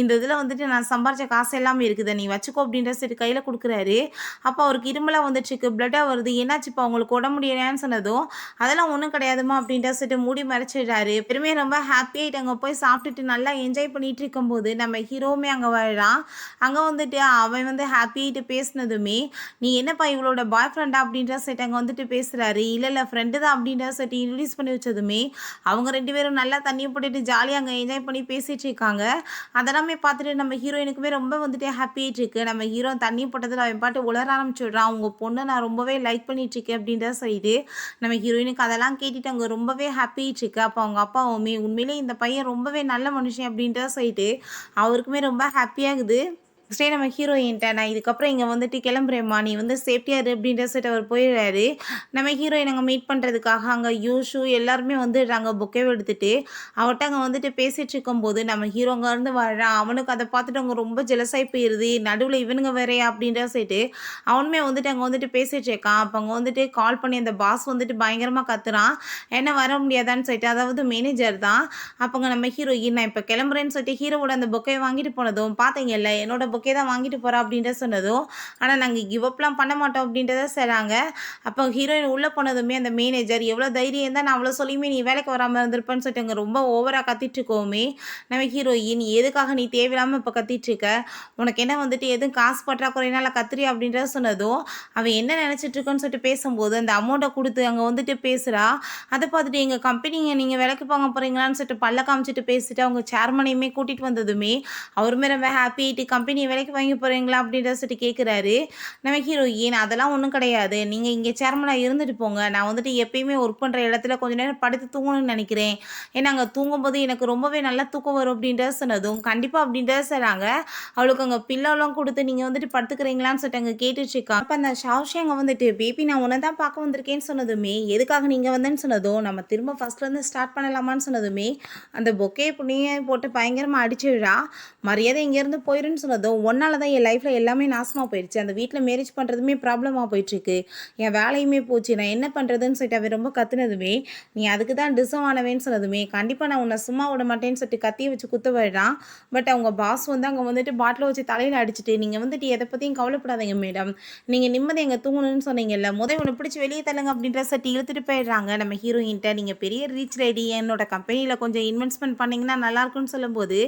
இந்த இதில் வந்துட்டு நான் சம்பாரிச்ச காசு எல்லாமே இருக்குது நீ வச்சுக்கோ அப்படின்ற சொல்லிட்டு கையில் கொடுக்குறாரு. அப்போ அவருக்கு இருமலாக வந்துட்டுருக்கு, பிளட்டாக வருது, என்னாச்சுப்பா அவங்களுக்கு உடம்பு முடியலையான்னு சொன்னதும், அதெல்லாம் ஒன்றும் கிடையாதுமா அப்படின்ற சொல்லிட்டு மூடி மறைச்சிடுறாரு. பெருமையை ரொம்ப ஹாப்பியாகிட்டு அங்கே போய் சாப்பிட்டுட்டு நல்லா என்ஜாய் பண்ணிட்டு இருக்கும்போது நம்ம ஹீரோவுமே அங்கே வரான். அங்கே வந்துட்டு அவன் வந்து ஹாப்பியாகிட்டு பேசினதுமே, நீ என்னப்பா இவளோட பாய் ஃப்ரெண்டா அப்படின்ற சொல்லிட்டு அங்கே வந்துட்டு பேசுகிறாரு. இல்லை ஃப்ரெண்டு தான் அப்படின்ற சொல்லிட்டு இன்ட்ரடியூஸ் பண்ணி வச்சதுமே அவங்க 2 பேரும் நல்லா தண்ணியை போட்டுட்டு ஜாலியாக அங்கே என்ஜாய் பண்ணி பேசிகிட்டு இருக்காங்க. அதெல்லாமே பார்த்துட்டு நம்ம ஹீரோயினுக்குமே ரொம்ப வந்துட்டு ஹாப்பியாகிட்டு இருக்கு. நம்ம ஹீரோ தண்ணி போட்டதில் அவன் பாட்டு உளர ஆரம்பிச்சுடுறான், உங்கள் பொண்ணை நான் ரொம்பவே லைக் பண்ணிகிட்ருக்கேன் அப்படின்ற சொல்லிட்டு நம்ம ஹீரோயினுக்கு அதெல்லாம் கேட்டுட்டு அங்கே ரொம்பவே ஹாப்பியாகிட்டு இருக்கு. அப்போ அவங்க அப்பா உண்மையிலே இந்த பையன் ரொம்பவே நல்ல மனுஷன் அப்படின்ற சொல்லிட்டு அவருக்குமே ரொம்ப ஹாப்பியாகுது. நெக்ஸ்ட் டே நம்ம ஹீரோயின்ட்ட, நான் இதுக்கப்புறம் இங்கே வந்துட்டு கிளம்புறேம்மா, நீ வந்து சேஃப்டியாக இரு அப்படின்ற சொல்லிட்டு அவர் போயிடுறாரு. நம்ம ஹீரோயின் அங்கே மீட் பண்ணுறதுக்காக அங்கே யூஷு எல்லாருமே வந்துடுறாங்க பொக்கேவை எடுத்துகிட்டு. அவர்கிட்ட அங்கே வந்துட்டு பேசிகிட்டு இருக்கும்போது நம்ம ஹீரோ அங்கேருந்து வர்றான். அவனுக்கு அதை பார்த்துட்டு அவங்க ரொம்ப ஜெலஸாகி போயிடுது, நடுவில் இவனுங்க வேறையா அப்படின்ற சொல்லிட்டு அவனுமே வந்துட்டு அங்கே வந்துட்டு பேசிகிட்டு இருக்கான். அப்போ அங்கே வந்துட்டு கால் பண்ணி அந்த பாஸ் வந்துட்டு பயங்கரமாக கத்துறான், என்ன வர முடியாதான்னு சொல்லிட்டு, அதாவது மேனேஜர் தான். அப்போங்க நம்ம ஹீரோயின் நான் இப்போ கிளம்புறேன்னு சொல்லிட்டு ஹீரோவோட அந்த பொக்கையை வாங்கிட்டு போனதும், பார்த்தீங்கல்ல என்னோட ஓகே தான் வாங்கிட்டு போகிறா அப்படின்ற சொன்னதும், ஆனால் நாங்கள் கிவ் அப்லாம் பண்ண மாட்டோம் அப்படின்றத செய்கிறாங்க. அப்போ ஹீரோயின் உள்ளே போனதுமே அந்த மேனேஜர், எவ்வளோ தைரியம் தான் நான் அவ்வளோ சொல்லியுமே நீ வேலைக்கு வராமல் இருந்திருப்பேன்னு சொல்லிட்டு அங்கே ரொம்ப ஓவராக கத்திட்டுருக்கோமே. நம்ம ஹீரோயின் எதுக்காக நீ தேவையில்லாமல் இப்போ கத்திட்டுருக்க, உனக்கு என்ன வந்துட்டு எதுவும் காசு பற்றாக்குறையினால கத்துறியா அப்படின்றத சொன்னதும், அவன் என்ன நினச்சிட்ருக்கோன்னு சொல்லிட்டு பேசும்போது அந்த அமௌண்ட்டை கொடுத்து அங்கே வந்துட்டு பேசுகிறா. அதை பார்த்துட்டு எங்கள் கம்பெனிங்க நீங்கள் வேலைக்கு போங்க போகிறீங்களான்னு சொல்லிட்டு பல்ல காமிச்சிட்டு பேசிட்டு அவங்க சேர்மனையுமே கூட்டிகிட்டு வந்ததுமே அவருமே ரொம்ப ஹாப்பியாகிட்டு கம்பெனி வேலைக்கு வாங்கி போகிறீங்களா அப்படின்றத சொல்லிட்டு கேட்குறாரு. நம்ம ஹீரோயின் அதெல்லாம் ஒன்றும் கிடையாது, நீங்கள் இங்கே சேர்மனாக இருந்துட்டு போங்க, நான் வந்துட்டு எப்பயுமே ஒர்க் பண்ணுற இடத்துல கொஞ்சம் நேரம் படுத்து தூங்கணும்னு நினைக்கிறேன், ஏன்னா அங்கே தூங்கும்போது எனக்கு ரொம்பவே நல்லா தூக்கம் வரும் அப்படின்றத சொன்னதும், கண்டிப்பாக அப்படின்றத செய்கிறாங்க. அவளுக்கு அங்கே பில்லோலாம் கொடுத்து நீங்கள் வந்துட்டு படுத்துக்கிறீங்களான்னு சொல்லிட்டு அங்கே கேட்டுட்ருக்காங்க. அப்போ அந்த ஷாஷி அங்கே வந்துட்டு பேபி நான் உன்னை தான் பார்க்க வந்திருக்கேன்னு சொன்னதுமே, எதுக்காக நீங்கள் வந்தேன்னு சொன்னதும், நம்ம திரும்ப ஃபஸ்ட்லேருந்து ஸ்டார்ட் பண்ணலாமான்னு சொன்னதுமே அந்த பொக்கே புண்ணியை போட்டு பயங்கரமாக அடிச்சிடுறா. மரியாதை இங்கேருந்து போயிருன்னு சொன்னதும், உன்னால தான் என் லைஃப்பில் எல்லாமே நாசமாக போயிடுச்சு. அந்த வீட்டில் மேரேஜ் பண்ணுறதுமே ப்ராப்ளமாக போயிட்டுருக்கு. என் வேலையுமே போச்சு. நான் என்ன பண்ணுறதுன்னு சொல்லிட்டு அவன் ரொம்ப கத்துனதுமே, நீ அதுக்கு தான் டிசர்வ் ஆனவேன்னு சொன்னதுமே, கண்டிப்பாக நான் உன்னை சும்மா விட மாட்டேன்னு சொல்லிட்டு கத்திய வச்சு குத்த வருடான். பட் அவங்க பாஸ் வந்து அங்கே வந்துட்டு பாட்டில வச்சு தலையில் அடிச்சுட்டு, நீங்கள் வந்துட்டு எதை பற்றியும் கவலைப்படாதீங்க மேடம். நீங்கள் நிம்மதி எங்கே தூங்கணும்னு சொன்னீங்கல்ல, உன்னை பிடிச்சி வெளியே தள்ளுங்க அப்படின்ற சட்டி இழுத்துட்டு போயிடுறாங்க நம்ம ஹீரோயின்ட்ட. நீங்கள் பெரிய ரீச் லேடி, என்னோட கம்பெனியில் கொஞ்சம் இன்வெஸ்ட்மெண்ட் பண்ணிங்கன்னா நல்லாயிருக்குன்னு சொல்லும்போது,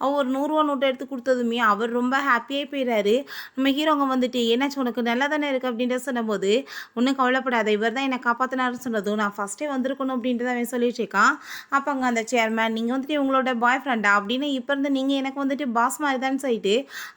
அவர் ஒரு ரூ. 100 நோட்டை எடுத்து கொடுத்ததுமே அவர் ரொம்ப ஹாப்பியாகி போயிடுறாரு. நம்ம ஹீரோங்க வந்துட்டு என்னாச்சு உனக்கு நல்லா தானே இருக்குது அப்படின்றத சொன்னபோது, ஒன்றும் கவலைப்படாத இவர் தான் என்னை காப்பாற்றினாருன்னு சொன்னதும் நான் ஃபஸ்ட்டே வந்திருக்கணும் அப்படின்றத அவன் சொல்லிட்டு இருக்கான். அப்போ அங்கே அந்த சேர்மேன், நீங்கள் வந்துட்டு உங்களோட பாய் ஃப்ரெண்டா அப்படின்னு இப்போ இருந்து நீங்கள் எனக்கு வந்துட்டு பாஸ் மாதிரி தான் சொல்லிட்டு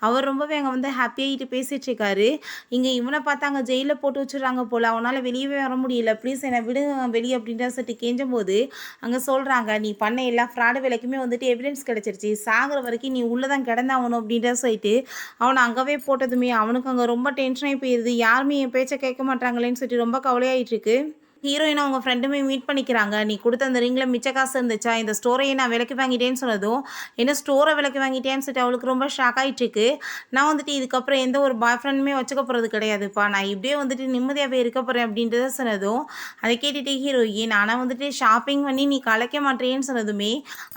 அவர் ரொம்பவே அங்கே வந்து ஹாப்பியாகிட்டு பேசிகிட்டு இருக்காரு. இங்கே இவனை பார்த்து அங்கே ஜெயிலில் போட்டு வச்சுடுறாங்க போல், அவனால் வெளியவே வர முடியல, ப்ளீஸ் என்னை விடு வெளியே அப்படின்ற சொல்லிட்டு கெஞ்சும் போது அங்கே சொல்கிறாங்க, நீ பண்ண எல்லா ஃப்ராடு வேலைக்குமே வந்துட்டு எவிடன்ஸ் கிடச்சிருச்சு, சாகிற வரைக்கும் நீ உள்ளே தான் கிடந்தாகணும் அப்படின்ற சொல்லிட்டு அவனை அங்கவே போட்டதுமே அவனுக்கு அங்கே ரொம்ப டென்ஷனாகி போயிடுது. யாருமே என் பேச்சை கேட்க மாட்டாங்களேன்னு சொல்லிட்டு ரொம்ப கவலையாயிட்டு இருக்கு. ஹீரோயின் அவங்க ஃப்ரெண்டுமே மீட் பண்ணிக்கிறாங்க. நீ கொடுத்த அந்த ரிங்கில் மிச்ச காசு இருந்துச்சா, இந்த ஸ்டோரையே நான் விலைக்கு வாங்கிட்டேன்னு சொன்னதும், என்ன ஸ்டோரை விலைக்கு வாங்கிட்டேன்னு சொல்லிட்டு அவளுக்கு ரொம்ப ஷாக் ஆகிட்டுருக்கு. நான் வந்துட்டு இதுக்கப்புறம் எந்த ஒரு பாய் ஃப்ரெண்டுமே வச்சுக்க போகிறது கிடையாதுப்பா, நான் இப்படியே வந்துட்டு நிம்மதியாகவே இருக்க போகிறேன் அப்படின்றத சொன்னதும், அதை கேட்டுட்டு ஹீரோயின் ஆனால் வந்துட்டு ஷாப்பிங் பண்ணி நீ கலைக்க மாட்டேன்னு சொன்னதுமே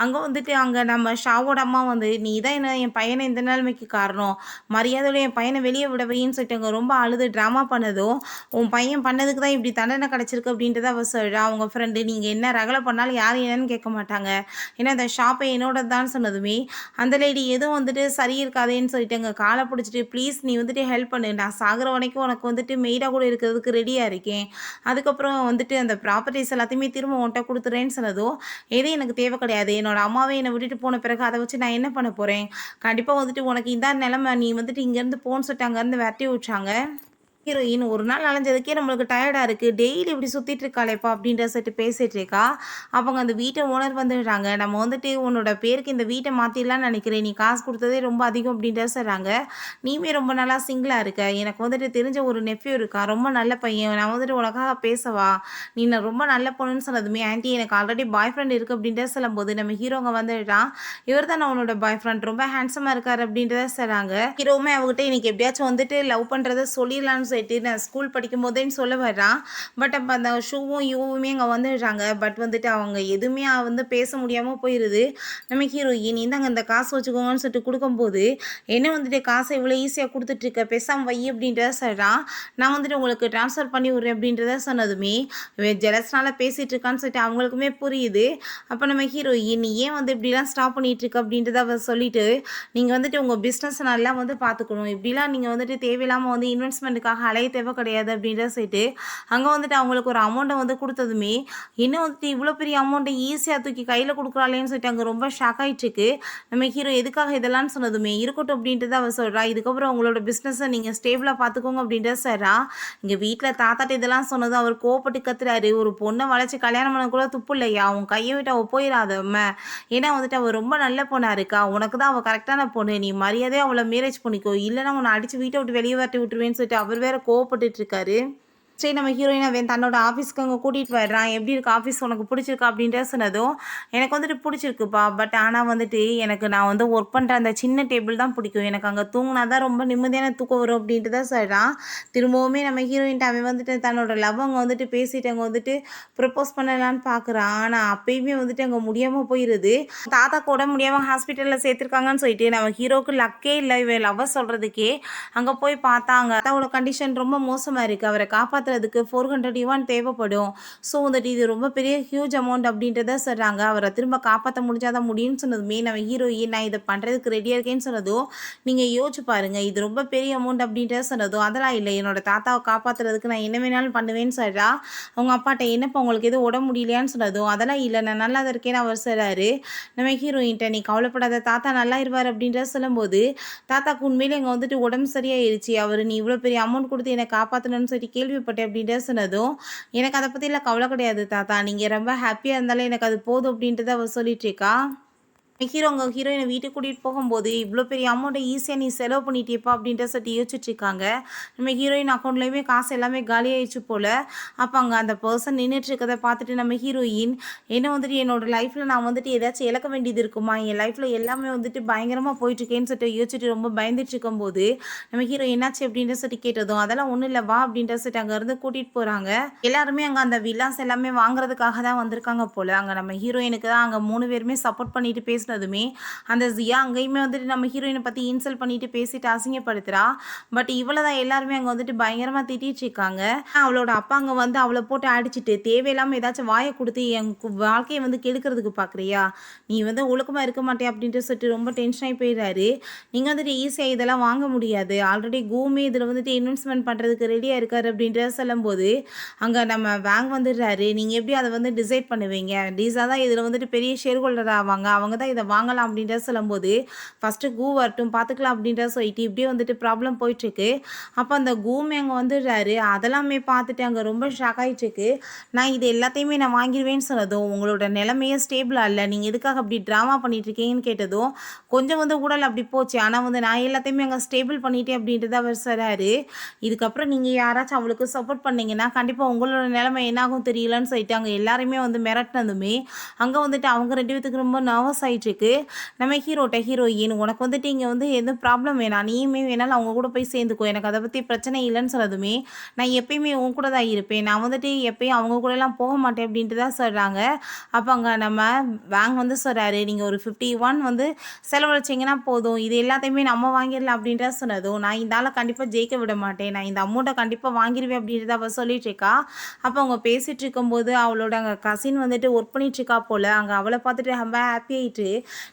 அங்கே வந்துட்டு அங்கே நம்ம ஷாவோட அம்மா வந்து, நீ தான் என்ன என் பையனை இந்த நிலைமைக்கு காரணம், மரியாதையோட என் பையனை வெளியே விடவைன்னு சொல்லிட்டு அங்கே ரொம்ப அழுது ட்ராமா பண்ணதும், உன் பையன் பண்ணதுக்கு தான் இப்படி தண்டனை கிடச்சிருக்கு அப்படின்றத அவ சொல்கிறா. அவங்க ஃப்ரெண்டு, நீங்கள் என்ன ரகலை பண்ணாலும் யார் என்னன்னு கேட்க மாட்டாங்க, ஏன்னா அந்த ஷாப்பை என்னோட தான் சொன்னதுமே அந்த லேடி எதுவும் வந்துட்டு சரி இருக்காதேன்னு சொல்லிட்டு அங்கே காலை பிடிச்சிட்டு, ப்ளீஸ் நீ வந்துட்டு ஹெல்ப் பண்ணு, நான் சாகிற வரைக்கும் உனக்கு வந்துட்டு மெய்டாக கூட இருக்கிறதுக்கு ரெடியாக இருக்கேன், அதுக்கப்புறம் வந்துட்டு அந்த ப்ராப்பர்ட்டிஸ் எல்லாத்தையுமே திரும்ப உன்ட்ட கொடுத்துறேன்னு சொன்னதும், எதுவும் எனக்கு தேவை கிடையாது, என்னோட அம்மாவே என்னை விட்டுட்டு போன பிறகு அதை வச்சு நான் என்ன பண்ண போகிறேன், கண்டிப்பாக வந்துட்டு உனக்கு இந்த நிலமை, நீ வந்துட்டு இங்கேருந்து போன்னு சொல்லிட்டு அங்கேருந்து விரட்டி விட்டாங்க. ஹீரோயின் ஒரு நாள் அலைஞ்சதுக்கே நம்மளுக்கு டயர்டாக இருக்குது, டெய்லி இப்படி சுற்றிட்டு இருக்காளேப்பா அப்படின்ற சொல்லிட்டு பேசிகிட்டு இருக்கா. அவங்க அந்த வீட்டை ஓனர் வந்துடுறாங்க. நம்ம வந்துட்டு உன்னோட பேருக்கு இந்த வீட்டை மாற்றிடலான்னு நினைக்கிறேன், நீ காசு கொடுத்ததே ரொம்ப அதிகம் அப்படின்ற சொல்கிறாங்க. நீமே ரொம்ப நல்லா சிங்கிளாக இருக்க, எனக்கு வந்துட்டு தெரிஞ்ச ஒரு நெஃப்யூ இருக்கா, ரொம்ப நல்ல பையன், நான் வந்துட்டு உனக்காக பேசவா, நீ நான் ரொம்ப நல்ல பொண்ணுன்னு சொன்னதுமே, ஆன்ட்டி எனக்கு ஆல்ரெடி பாய் ஃப்ரெண்ட் இருக்குது அப்படின்ற சொல்லும்போது நம்ம ஹீரோங்க வந்துட்டான். இவர் தான் அவனோட பாய் ஃப்ரெண்ட், ரொம்ப ஹேண்ட்ஸமாக இருக்கார் அப்படின்றத சொல்கிறாங்க. ஹீரோவுமே அவங்ககிட்ட இன்னைக்கு எப்படியாச்சும் வந்துட்டு லவ் பண்ணுறத சொல்லிடலான்னு சொல்லிட்டு நான் ஸ்கூல் படிக்கும் போதேன்னு சொல்ல வர்றான். பட் அப்போ அந்த ஷூவும் யூவுமே அங்கே வந்துடுறாங்க. பட் வந்துட்டு அவங்க எதுவுமே வந்து பேச முடியாமல் போயிடுது. நம்ம ஹீரோயின் இந்தாங்க இந்த காசு வச்சுக்கோங்கன்னு சொல்லிட்டு கொடுக்கும்போது, என்ன வந்துட்டு காசை இவ்வளோ ஈஸியாக கொடுத்துட்ருக்க, பேசாமல் வை அப்படின்றத சொல்கிறான். நான் வந்துட்டு உங்களுக்கு ட்ரான்ஸ்ஃபர் பண்ணி விட்றேன் அப்படின்றத சொன்னதுமே ஜெலஸ்னால பேசிகிட்டு இருக்கான்னு சொல்லிட்டு அவங்களுக்குமே புரியுது. அப்போ நம்ம ஹீரோயின் நீ ஏன் வந்து இப்படிலாம் ஸ்டாப் பண்ணிகிட்ருக்க அப்படின்றத அவ சொல்லிவிட்டு, நீங்கள் வந்துட்டு உங்கள் பிஸ்னஸை நல்லா வந்து பார்த்துக்கணும், இப்படிலாம் நீங்கள் வந்துட்டு தேவையில்லாமல் வந்து இன்வெஸ்ட்மெண்ட்டுக்காக அலைய தேவை கிடையாது அப்படின்றத சொல்லிட்டு அங்கே வந்துட்டு அவங்களுக்கு ஒரு அமௌண்ட்டை வந்து கொடுத்ததுமே, இன்னும் வந்துட்டு இவ்வளோ பெரிய அமௌண்ட்டை ஈஸியாக தூக்கி கையில் கொடுக்குறாளேன்னு சொல்லிட்டு அங்கே ரொம்ப ஷாக் ஆகிட்டுருக்கு. நம்ம ஹீரோ எதுக்காக இதெல்லாம் சொன்னதுமே, இருக்கட்டும் அப்படின்றத அவள் சொல்கிறா. இதுக்கப்புறம் உங்களோட பிஸ்னஸை நீங்கள் ஸ்டேபிளாக பார்த்துக்கோங்க அப்படின்றத சொல்கிறா. இங்கே வீட்டில் தாத்தாட்ட இதெல்லாம் சொன்னது அவர் கோவப்பட்டு கத்துறாரு. ஒரு பொண்ணை வளைச்சி கல்யாணம் பண்ண கூட துப்பு இல்லையா, உன் கையை விட்டு அவள் போயிடாதம்மா, ஏன்னா வந்துட்டு அவள் ரொம்ப நல்ல பொண்ணாக இருக்கா, உனக்கு தான் அவள் கரெக்டான பொண்ணு, நீ மரியாதையாக அவளை மேரேஜ் பண்ணிக்கோ, இல்லைன்னா உன்னை அடித்து வீட்டை விட்டு வெளியே வரட்டி விட்டுருவேன்னு சொல்லிட்டு அவர் வேற கோவப்பட்டுட்டு இருக்காரு. சரி நம்ம ஹீரோயின் அவன் தன்னோட ஆஃபீஸ்க்கு அங்கே கூட்டிகிட்டு வர்றான். எப்படி இருக்குது ஆஃபீஸ், உனக்கு பிடிச்சிருக்கா அப்படின்ற சொன்னதும், எனக்கு வந்துட்டு பிடிச்சிருக்குப்பா, பட் ஆனால் வந்துட்டு எனக்கு நான் வந்து ஒர்க் பண்ணுற அந்த சின்ன டேபிள் தான் பிடிக்கும், எனக்கு அங்கே தூங்கினா தான் ரொம்ப நிம்மதியான தூக்கம் வரும் அப்படின்ட்டு தான் சொல்கிறான். திரும்பவுமே நம்ம ஹீரோயின்ட்டு அவன் வந்துட்டு தன்னோட லவ் அங்கே வந்துட்டு பேசிட்டு அங்கே வந்துட்டு ப்ரப்போஸ் பண்ணலான்னு பார்க்குறான். ஆனால் அப்பயுமே வந்துட்டு அங்கே முடியாமல் போயிடுது. தாத்தா கூட முடியாமல் ஹாஸ்பிட்டலில் சேர்த்துருக்காங்கன்னு சொல்லிட்டு நம்ம ஹீரோவுக்கு லக்கே இல்லை இவன் லவ் சொல்கிறதுக்கே. அங்கே போய் பார்த்தாங்க தாத்தாவோட கண்டிஷன் ரொம்ப மோசமாக இருக்குது, அவரை காப்பாற்ற அதுக்கு 400 யுவான் தேவைப்படும். ஸோ வந்துட்டு இது ரொம்ப பெரிய ஹியூஜ் அமௌண்ட் அப்படின்றத சொல்கிறாங்க. அவரை திரும்ப காப்பாற்ற முடிஞ்சாதான் முடியும்னு சொன்னதுமே நம்ம ஹீரோயின் நான் இதை பண்ணுறதுக்கு ரெடியாக இருக்கேன்னு சொன்னதும், நீங்கள் யோசிச்சு பாருங்கள் இது ரொம்ப பெரிய அமௌண்ட் அப்படின்றத சொன்னதும், அதெல்லாம் இல்லை, என்னோட தாத்தாவை காப்பாற்றுறதுக்கு நான் என்ன வேணாலும் பண்ணுவேன்னு சொல்கிறா. அவங்க அப்பாட்ட என்னப்பா உங்களுக்கு எதுவும் உடம்பு முடியலையான்னு சொன்னதும், அதெல்லாம் இல்லை நான் நல்லா தான் இருக்கேன்னு அவர் சொல்கிறாரு. நம்ம ஹீரோயின்ட்ட நீ கவலைப்படாத தாத்தா நல்லா இருவார் அப்படின்றத சொல்லும்போது, தாத்தாக்கு உண்மையிலே எங்கே வந்துட்டு உடம்பு சரியாயிருச்சு, அவர் நீ இவ்வளோ பெரிய அமௌண்ட் கொடுத்து என்னை காப்பாற்றணும்னு சொல்லி கேள்விப்பட்டேன் அப்படின்ற சொன்னதும், எனக்கு அதை பற்றிலாம் கவலை கிடையாது தாத்தா, நீங்கள் ரொம்ப ஹாப்பியாக இருந்தாலும் எனக்கு அது போதும் அப்படின்றத அவள் சொல்லிட்டு இருக்கா. ஹீரோங்க ஹீரோயினை வீட்டுக்கு கூட்டிகிட்டு போகும்போது இவ்வளோ பெரிய அமௌண்ட்டை ஈஸியாக நீ செலவு பண்ணிட்டியப்பா அப்படின்ற சொல்லிட்டு யோசிச்சுட்டு இருக்காங்க. நம்ம ஹீரோயின் அக்கௌண்ட்லேயுமே காசு எல்லாமே காலியாயிடுச்சு போல். அப்போ அங்கே அந்த பர்சன் நின்றுட்டு இருக்கதை பார்த்துட்டு நம்ம ஹீரோயின் என்ன வந்துட்டு என்னோடய லைஃப்பில் நான் வந்துட்டு ஏதாச்சும் இழக்க வேண்டியது இருக்குமா, என் லைஃப்பில் எல்லாமே வந்துட்டு பயங்கரமாக போயிட்டுருக்கேன்னு சொல்லிட்டு யோசிச்சுட்டு ரொம்ப பயந்துட்டு இருக்கும்போது நம்ம ஹீரோ என்னாச்சு அப்படின்ற சொல்லிட்டு கேட்டதும் அதெல்லாம் ஒன்றும் இல்லை வா அப்படின்ற சொல்லிட்டு அங்கேருந்து கூட்டிகிட்டு போகிறாங்க. எல்லாருமே அங்கே அந்த வில்லாஸ் எல்லாமே வாங்குறதுக்காக தான் வந்திருக்காங்க போல். அங்கே நம்ம ஹீரோயினுக்கு தான் அங்கே 3 பேருமே சப்போர்ட் பண்ணிட்டு பேசினதுமே அந்த ஜியா அங்கேயுமே வந்துட்டு நம்ம ஹீரோயினை பற்றி இன்சல்ட் பண்ணிட்டு பேசிட்டு அசிங்கப்படுத்துறா. பட் இவ்வளோ தான் எல்லாருமே அங்கே வந்துட்டு பயங்கரமாக திட்டிட்டு இருக்காங்க. அவளோட அப்பா அங்கே வந்து அவளை போட்டு அடிச்சுட்டு தேவையில்லாமல் ஏதாச்சும் வாயை கொடுத்து என் வாழ்க்கையை வந்து கெடுக்கிறதுக்கு பார்க்குறியா, நீ வந்து ஒழுக்கமாக இருக்க மாட்டே அப்படின்ட்டு சொல்லிட்டு ரொம்ப டென்ஷன் ஆகி போயிடுறாரு. நீங்கள் வந்துட்டு ஈஸியாக இதெல்லாம் வாங்க முடியாது, ஆல்ரெடி கூமே இதில் வந்துட்டு இன்வெஸ்ட்மெண்ட் பண்ணுறதுக்கு ரெடியாக இருக்காரு அப்படின்ற சொல்லும்போது அங்கே நம்ம பேங்க் வந்துடுறாரு. நீங்கள் எப்படி அதை வந்து டிசைட் பண்ணுவீங்க, டீஸா தான் இதில் வந்துட்டு பெரிய ஷேர் ஹோல்டர் ஆவாங்க, அவங்க தான் இதை வாங்கலாம் அப்படின்ற சொல்லும்போது ஃபஸ்ட்டு கூ வரட்டும் பார்த்துக்கலாம் அப்படின்ற சொல்லிட்டு இப்படியே வந்துட்டு ப்ராப்ளம் போயிட்டுருக்கு. அப்போ அந்த கூமே அங்கே வந்துடுறாரு. அதெல்லாமே பார்த்துட்டு அங்கே ரொம்ப ஷாக் ஆகிட்டுருக்கு. நான் இது எல்லாத்தையுமே நான் வாங்கிடுவேன்னு சொன்னதும் உங்களோட நிலைமையே ஸ்டேபிளாக இல்லை, நீங்கள் எதுக்காக அப்படி ட்ராமா பண்ணிகிட்ருக்கீங்கன்னு கேட்டதும் கொஞ்சம் வந்து ஊழல் அப்படி போச்சு, ஆனால் வந்து நான் எல்லாத்தையுமே அங்கே ஸ்டேபிள் பண்ணிட்டேன் அப்படின்ட்டு தான் அவர் சொல்கிறாரு. இதுக்கப்புறம் நீங்கள் யாராச்சும் அவளுக்கு சப்போர்ட் பண்ணிங்கன்னா கண்டிப்பாக உங்களோட நிலைமை என்னாகும் தெரியலன்னு சொல்லிட்டு அங்கே எல்லாருமே வந்து மிரட்டினதுமே அங்கே வந்துட்டு அவங்க 2 பேத்துக்கு ரொம்ப நர்வஸ் ஆகிட்டுருக்கு. நம்ம ஹீரோயின் உனக்கு வந்துட்டு இங்கே வந்து எதுவும் ப்ராப்ளம் வேணாம், நீயுமே வேணாலும் அவங்க கூட போய் சேர்ந்துக்கோ, எனக்கு அதை பற்றி பிரச்சனை இல்லைன்னு சொன்னதுமே நான் எப்பயுமே உன் கூட தான் இருப்பேன், நான் வந்துட்டு எப்பயும் அவங்க கூடலாம் போக மாட்டேன் அப்படின்ட்டு தான் சொல்கிறாங்க. அப்போ அங்கே நம்ம பேங்க் வந்து சொல்கிறாரு நீங்கள் ஒரு 51 வந்து செலவழிச்சிங்கன்னா போதும், இது எல்லாத்தையுமே நம்ம வாங்கிடலாம் அப்படின்ற சொன்னதும் நான் இந்த ஆளை கண்டிப்பாக ஜெயிக்க விட மாட்டேன், நான் இந்த அமௌண்ட்டை கண்டிப்பாக வாங்கிடுவேன் அப்படின்றத அவள் சொல்லிட்டு இருக்கா. அப்போ அவங்க பேசிகிட்டு இருக்கும்போது அவளோட அங்கே கசின் வந்துட்டு ஒர்க் பண்ணிட்டுருக்கா போல். அங்கே அவளை பார்த்துட்டு ரொம்ப ஹாப்பி ஆகிட்டு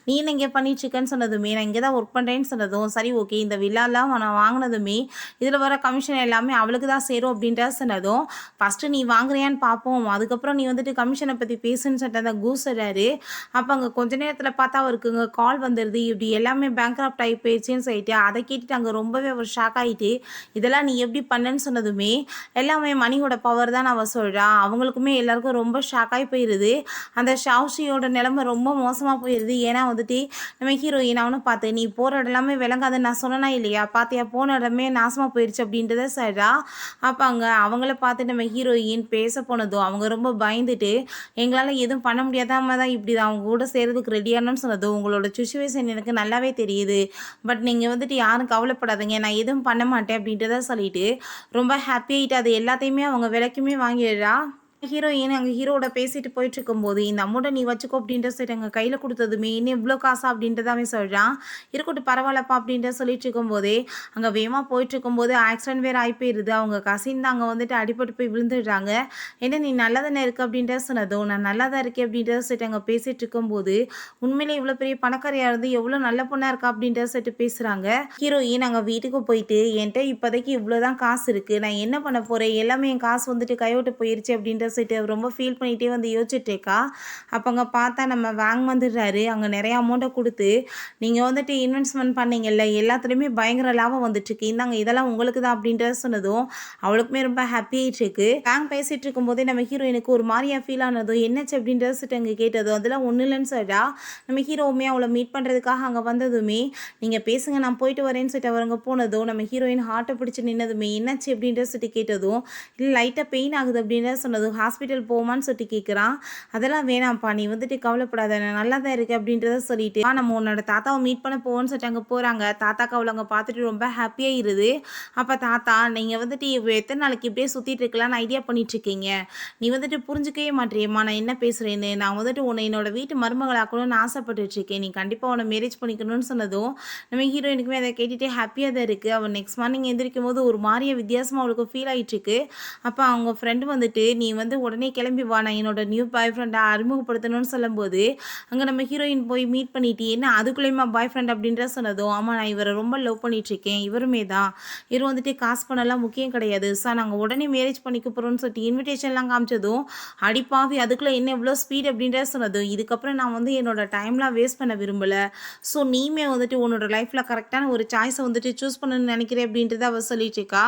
நீ என்ன இங்கே பண்ணிட்டுருக்கேன்னு சொன்னதுமே நான் இங்கே தான் ஒர்க் பண்ணுறேன்னு சொன்னதும் சரி ஓகே இந்த வில்லாலாம் நான் வாங்கினதுமே இதில் வர கமிஷன் எல்லாமே அவளுக்கு தான் சேரும் அப்படின்ற சொன்னதும் ஃபஸ்ட்டு நீ வாங்குறியான்னு பார்ப்போம், அதுக்கப்புறம் நீ வந்துட்டு கமிஷனை பற்றி பேசுன்னு சொல்லிட்டு அந்த கூசுறாரு. அப்போ அங்கே கொஞ்ச நேரத்தில் பார்த்தா அவருக்கு இங்கே கால் வந்துடுது, இப்படி எல்லாமே பேங்க்ராப்ட் ஆகி போயிடுச்சுன்னு சொல்லிட்டு அதை கேட்டுட்டு அங்கே ரொம்பவே அவர் ஷாக் ஆகிட்டு இதெல்லாம் நீ எப்படி பண்ணேன்னு சொன்னதுமே எல்லாமே மணியோட பவர் தான் அவள் சொல்கிறா. அவங்களுக்குமே எல்லாருக்கும் ரொம்ப ஷாக் ஆகி போயிடுது. அந்த ஷாஷியோட நிலைமை ரொம்ப மோசமாக போயிடுது. ஏன்னா வந்துட்டு நம்ம ஹீரோயின் அவனை பார்த்து நீ போகிற இடம் எல்லாமே விளங்காதுன்னு நான் சொன்னனா இல்லையா, பார்த்தியா போன இடமே நாசமாக போயிடுச்சு அப்படின்றத சொல்கிறா. அப்போ அங்கே அவங்கள பார்த்து நம்ம ஹீரோயின் பேச போனதும் அவங்க ரொம்ப பயந்துட்டு எங்களால் எதுவும் பண்ண முடியாதாம தான் இப்படி தான் அவங்க கூட சேர்றதுக்கு ரெடியானு சொன்னதும் உங்களோட சுச்சுவேஷன் எனக்கு நல்லாவே தெரியுது, பட் நீங்கள் வந்துட்டு யாரும் கவலைப்படாதீங்க, நான் எதுவும் பண்ண மாட்டேன் அப்படின்றத சொல்லிட்டு ரொம்ப ஹாப்பி ஆகிட்டு அது எல்லாத்தையுமே அவங்க விலைக்குமே வாங்கிடுறா. ஹீரோயின் அங்கே ஹீரோட பேசிட்டு போயிட்டு இருக்கும்போது இந்த அமௌண்ட்டை நீ வச்சுக்கோ அப்படின்ற சொல்லிட்டு அங்கே கையில் கொடுத்ததுமே இன்னும் இவ்வளோ காசா அப்படின்றதாவே சொல்கிறான். இருக்கட்டும் பரவாயில்லப்பா அப்படின்ற சொல்லிட்டு இருக்கும்போதே அங்கே வேகமாக போயிட்டு இருக்கும்போது ஆக்சிடென்ட் வேறு ஆகி போயிடுது. அவங்க கசின் தான் அங்கே வந்துட்டு அடிபட்டு போய் விழுந்துடுறாங்க. என்ன நீ நல்லா தானே இருக்கு அப்படின்ற சொன்னதும் நான் நல்லா தான் இருக்கேன் அப்படின்றத சொல்லிட்டு அங்கே பேசிகிட்டு இருக்கும்போது உண்மையிலே இவ்வளோ பெரிய பணக்காரியாக இருந்து எவ்வளோ நல்ல பொண்ணாக இருக்கா அப்படின்றத சொல்லிட்டு பேசுகிறாங்க. ஹீரோயின் அங்கே வீட்டுக்கு போயிட்டு என்கிட்ட இப்போதைக்கு இவ்வளோ தான் காசு இருக்குது, நான் என்ன பண்ண போகிறேன், எல்லாமே என் காசு வந்துட்டு கைவிட்டு போயிடுச்சு அப்படின்ற சொல்லிட்டு ரொம்ப ஃபீல் பண்ணிகிட்டே வந்து யோசிச்சுட்டேக்கா. அப்போ அங்கே பார்த்தா நம்ம பேங்க் வந்துடுறாரு. அங்கே நிறைய அமௌண்ட்டை கொடுத்து நீங்கள் வந்துட்டு இன்வெஸ்ட்மெண்ட் பண்ணிங்கல்ல எல்லாத்துலேயுமே பயங்கர லாபம் வந்துட்டுருக்கு, இந்தாங்க இதெல்லாம் உங்களுக்கு தான் அப்படின்றத சொன்னதும் அவளுக்குமே ரொம்ப ஹாப்பி ஆகிட்டுருக்கு. பேங்க் பேசிகிட்டு இருக்கும்போதே நம்ம ஹீரோயினுக்கு ஒரு மாதிரியாக ஃபீல் ஆனதும் என்னச்சு அப்படின்றத சொல்லிட்டு அங்கே கேட்டதும் அதெல்லாம் ஒன்றும் இல்லைன்னு சொல்லிட்டா. நம்ம ஹீரோவுமே அவளை மீட் பண்ணுறதுக்காக அங்கே வந்ததுமே நீங்கள் பேசுங்க நான் போயிட்டு வரேன்னு சொல்லிட்டு அவர் அங்கே போனதும் நம்ம ஹீரோயின் ஹார்ட்டை பிடிச்சி நின்னதுமே என்னாச்சு அப்படின்றத சொல்லிட்டு கேட்டதும் இல்லை லைட்டாக பெயின் ஆகுது அப்படின்றத சொன்னதும் ஹாஸ்பிட்டல் போமான்னு சொல்லிட்டு கேட்குறான். அதெல்லாம் வேணாம்ப்பா நீ வந்துட்டு கவலைப்படாத நான் நல்லா தான் இருக்கு அப்படின்றத சொல்லிட்டு நம்ம உன்னோட தாத்தாவை மீட் பண்ண போவோன்னு சொல்லிட்டு அங்கே போகிறாங்க. தாத்தாக்கு அவளை அங்கே பார்த்துட்டு ரொம்ப ஹாப்பியாக இருது. அப்போ தாத்தா நீங்கள் வந்துட்டு எத்தனை நாளைக்கு இப்படியே சுற்றிட்டு இருக்கலாம்னு ஐடியா பண்ணிட்டுருக்கீங்க, நீ வந்துட்டு புரிஞ்சுக்கவே மாட்டேறியம்மா நான் என்ன பேசுகிறேன்னு, நான் வந்துட்டு உன்னை என்னோட வீட்டு மருமகளாக்கணும்னு ஆசைப்பட்டுருக்கேன், நீ கண்டிப்பாக உன்னை மேரேஜ் பண்ணிக்கணும்னு சொன்னதும் நம்ம ஹீரோயினுக்குமே அதை கேட்டுகிட்டே ஹாப்பியாக தான் இருக்குது. அவள் நெக்ஸ்ட் மார்னிங் எந்திரிக்கும் போது ஒரு மாதிரியே வித்தியாசமாக அவளுக்கு ஃபீல் ஆகிட்டுருக்கு. அப்போ அவங்க ஃப்ரெண்டு வந்துட்டு நீ வந்து உடனே கிளம்பி வா நான் என்னோட நியூ பாய் ஃப்ரெண்டை அறிமுகப்படுத்தணும்னு சொல்லும்போது அங்கே நம்ம ஹீரோயின் போய் மீட் பண்ணிட்டு என்ன அதுக்குள்ளேயுமா பாய் ஃப்ரெண்ட் அப்படின்ற சொன்னதும் ஆமாம் நான் இவரை ரொம்ப லவ் பண்ணிகிட்ருக்கேன், இவருமே தான், இவர் வந்துட்டு காசு பண்ணலாம் முக்கியம் கிடையாது சார், நாங்கள் உடனே மேரேஜ் பண்ணிக்க போகிறோம்னு சொல்லிட்டு இன்விடேஷன்லாம் காமிச்சதும் அடிப்பாவி அதுக்குள்ளே என்ன எவ்வளோ ஸ்பீட் அப்படின்ற சொன்னதும் இதுக்கப்புறம் நான் வந்து என்னோட டைம்லாம் வேஸ்ட் பண்ண விரும்பலை, ஸோ நீமே வந்துட்டு உன்னோட லைஃப்பில் கரெக்டான ஒரு சாய்ஸை வந்துட்டு சூஸ் பண்ணணும்னு நினைக்கிறேன் அப்படின்றத அவள் சொல்லிட்டு இருக்கா.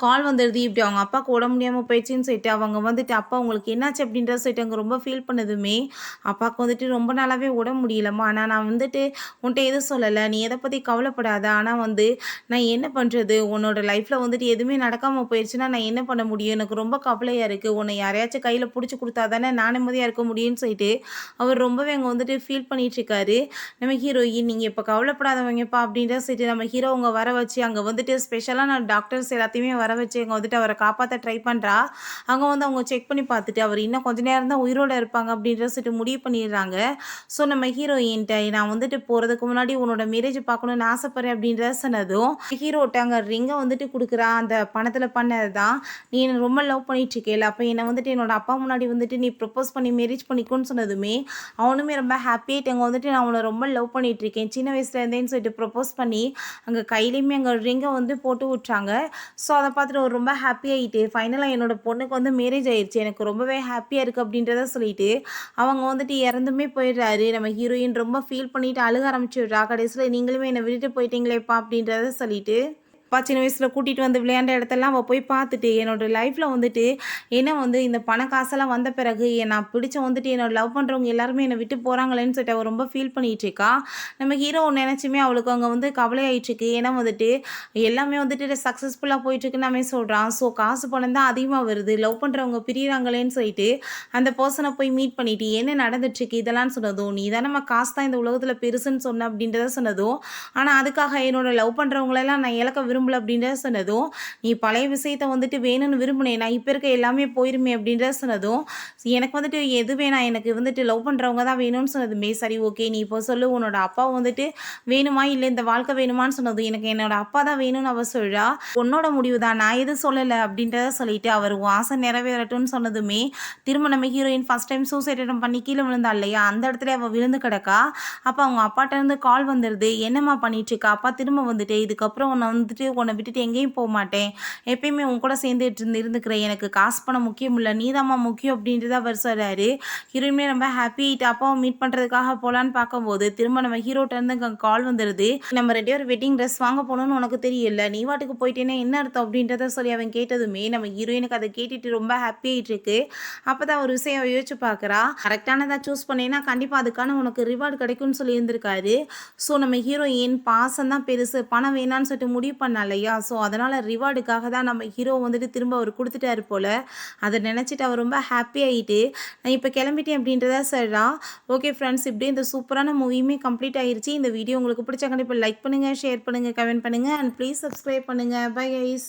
கால் வந்துடுது. இப்படி அவங்க அப்பாவுக்கு உடம்பு முடியாம போயிடுச்சுன்னு சொல்லிட்டு, அவங்க வந்துட்டு, "அப்பா உங்களுக்கு என்னாச்சு?" அப்படின்றத சொல்லிட்டு அவங்க ரொம்ப ஃபீல் பண்ணதுமே, அப்பாவுக்கு வந்துட்டு, "ரொம்ப நாளாவே உடம்பு முடியலம்மா. ஆனா நான் வந்துட்டு உன்ட்ட எதுவும் சொல்லல. நீ எத பத்தி கவலைப்படாத. ஆனா வந்து நான் என்ன பண்றது? உன்னோட லைஃப்ல வந்துட்டு எதுவுமே நடக்காம போயிருச்சுன்னா, நான் என்ன பண்ண முடியும்? எனக்கு ரொம்ப கவலையா இருக்கு. உன்னை யாரையாச்சும் கையில புடிச்சு குடுத்தா தானே நான் நிம்மதியா இருக்க முடியும்ன்னு" சொல்லிட்டு, அவர் ரொம்பவே அங்க வந்துட்டு ஃபீல் பண்ணிட்டுருக்காரு. நம்ம ஹீரோயின், "நீங்க இப்ப கவலைப்படாதவங்கப்பா" அப்படின்றத சொல்லிட்டு நம்ம ஹீரோ அங்க வர வச்சு, அங்க வந்துட்டு ஸ்பெஷலான டாக்டர்ஸ் எல்லாத்தையுமே வர வச்சு அங்க வந்துட்டு அவர காப்பாத்த ட்ரை பண்றா. அங்க வந்து அவங்க செக் பண்ணி பார்த்துட்டு, அவர் இன்னும் கொஞ்ச நேரம் தான் உயிரோட இருப்பாங்க அப்படின்றத சொல்லிட்டு முடிவு பண்ணிடுறாங்க. ஸோ நம்ம ஹீரோயின்ட்ட, "நான் வந்துட்டு போறதுக்கு முன்னாடி உன்னோட மேரேஜ் பார்க்கணும்னு ஆசைப்படுறேன்" அப்படின்றத சொன்னதும், ஹீரோட்ட அங்க ரிங்க வந்துட்டு குடுக்குறா. அந்த பணத்துல பண்ணது தான். "நீ என்ன ரொம்ப லவ் பண்ணிட்டு இருக்கேல்ல, அப்ப என்ன வந்துட்டு என்னோட அப்பா முன்னாடி வந்துட்டு நீ ப்ரொபோஸ் பண்ணி மேரேஜ் பண்ணிக்கோன்னு" சொன்னதுமே, அவனுமே ரொம்ப ஹாப்பியாயிட்டு அங்க வந்துட்டு, "நான் உன்ன ரொம்ப லவ் பண்ணிட்டு இருக்கேன். சின்ன வயசுல இருந்தேன்னு" சொல்லிட்டு ப்ரொபோஸ் பண்ணி, அங்க கையிலயுமே அங்க ரிங்க வந்து போட்டு விட்டுறாங்க. ஸோ அத பார்த்துட்டு அவர் ரொம்ப ஹாப்பி ஆயிட்டு, ஃபைனலா என்னோட பொண்ணுக்கு வந்து மேரேஜ் ஆயிருச்சு. எனக்கு ரொம்பவே ஹாப்பியா இருக்கு அப்படின்றத சொல்லிட்டு, அவங்க வந்துட்டு இறந்துமே போயிடுறாரு. நம்ம ஹீரோயின் ரொம்ப ஃபீல் பண்ணிட்டு அழுக ஆரம்பிச்சுடுறா. கடைசியில "நீங்களுமே என்ன விட்டுட்டு போயிட்டீங்களேப்பா" அப்படின்றத சொல்லிட்டு. அப்பா சின்ன வயசுல கூட்டிட்டு வந்து விளையாண்ட இடத்தெல்லாம் அவ போய் பார்த்துட்டு, என்னோட லைஃப்ல வந்துட்டு என்ன வந்து இந்த பண காசெல்லாம் வந்த பிறகு நான் பிடிச்ச வந்துட்டு என்னோட லவ் பண்றவங்க எல்லாருமே என்ன விட்டு போறாங்களேன்னு சொல்லிட்டு அவ ரொம்ப ஃபீல் பண்ணிட்டு இருக்கா. நம்ம ஹீரோவ நினைச்சுமே அவளுக்கு அங்க வந்து கவலையாயிட்டு இருக்கு. ஏன்னா வந்துட்டு எல்லாமே வந்துட்டு சக்ஸஸ்ஃபுல்லா போயிட்டுருக்குன்னு அவன் சொல்றான். ஸோ காசு பணம் தான் அதிகமா வருது. லவ் பண்றவங்க பிரியறாங்களேன்னு சொல்லிட்டு, அந்த பெர்சன போய் மீட் பண்ணிட்டு, "என்ன நடந்துட்டுருக்கு?" இதெல்லாம் சொன்னதும், "நீ தானம்மா காசு தான் இந்த உலகத்துல பெருசுன்னு சொன்ன" அப்படின்றத சொன்னதும், "ஆனா அதுக்காக என்னோட லவ் பண்றவங்களெல்லாம் நான் இழக்க விரும்பல" அப்படின்றத சொன்னதும், "நீ பழைய விஷயத்த வந்துட்டு வேணும்னு விரும்புனேன்னா, இப்ப இருக்க எல்லாமே போயிருமே" அப்படின்றத சொன்னதும், "எனக்கு வந்துட்டு எது வேணாம். எனக்கு வந்துட்டு லவ் பண்றவங்க தான் வேணும்னு" சொன்னதுமே, "சரி ஓகே. நீ இப்போ சொல்லு உன்னோட அப்பாவ வந்துட்டு வேணுமா? இல்ல இந்த வாழ்க்கை வேணுமான்னு" சொன்னதும், "எனக்கு என்னோட அப்பா தான் வேணும்னு" அவ சொல்றா. "உன்னோட முடிவு தான். நான் எதுவும் சொல்லல" அப்படின்றத சொல்லிட்டு, அவர் உன் ஆசை நிறைவேறட்டும்னு சொன்னதுமே, திரும்ப நம்ம heroine first time suicide attempt பண்ணி கீழ விழுந்தா இல்லையா? அந்த இடத்துலயே அவ விழுந்து கிடக்கா. அப்ப அவங்க அப்பாட்ட இருந்து கால் வந்துருது. "என்னம்மா பண்ணிட்டு இருக்க?" "அப்பா திரும்ப வந்துட்டேன். இதுக்கப்புறம் உன்ன விட்டுட்டு எங்கேயும் போமாட்டேன். எப்பயுமே உன் கூட சேர்ந்துட்டு இருந்துக்கிறேன். எனக்கு காசு பணம் முக்கியம் இல்ல. நீதாம்மா முக்கியம்" அப்படின்றத அவர் சொல்றாரு. ஹீரோயினுமே ரொம்ப ஹாப்பி ஆயிட்டு அப்பாவ மீட் பண்றதுக்காக போலான்னு பார்க்கும்போது, திரும்ப நம்ம ஹீரோட்ட இருந்து அங்க கால் வந்துருது. "நம்ம 2 பேரும் வெட்டிங் ட்ரெஸ் வாங்க போணும்னு உனக்கு தெரியும்ல. நீ பாட்டுக்கு போயிட்டேன்னா என்ன அர்த்தம்?" அப்படின்றத சொல்லி அவன் கேட்டதுமே, நம்ம ஹீரோயினுக்கு அத கேட்டுட்டு ரொம்ப ஹாப்பி ஆயிட்டு இருக்கு. அப்பதான் ஒரு விஷயம் அவ யோசிச்சு பார்க்குறா. கரெக்ட்டானதா சூஸ் பண்ணேன்னா, கண்டிப்பா அதுக்கான உனக்கு ரிவார்ட் கிடைக்கும்னு சொல்லி இருந்திருக்காரு. ஸோ நம்ம ஹீரோயின் பாசம் தான் பெருசு, பணம் வேணான்னு சொல்லிட்டு முடிவு பண்ணா இல்லையா? ஸோ அதனால ரிவார்டுக்காக தான் நம்ம ஹீரோ வந்துட்டு திரும்ப அவரு குடுத்துட்டாரு போல. அத நினைச்சுட்டு அவ ரொம்ப ஹாப்பி ஆயிட்டு, "நான் இப்ப கிளம்பிட்டேன்" அப்படின்றத சொல்றா. ஓகே ஃப்ரெண்ட்ஸ், இப்படியே இந்த சூப்பரான மூவியுமே கம்ப்ளீட் ஆயிருச்சு. இந்த வீடியோ உங்களுக்கு பிடிச்சா கண்டிப்பா லைக் பண்ணுங்க, ஷேர் பண்ணுங்க, கமெண்ட் பண்ணுங்க அண்ட் ப்ளீஸ் சப்ஸ்கிரைப் பண்ணுங்க. Bye guys.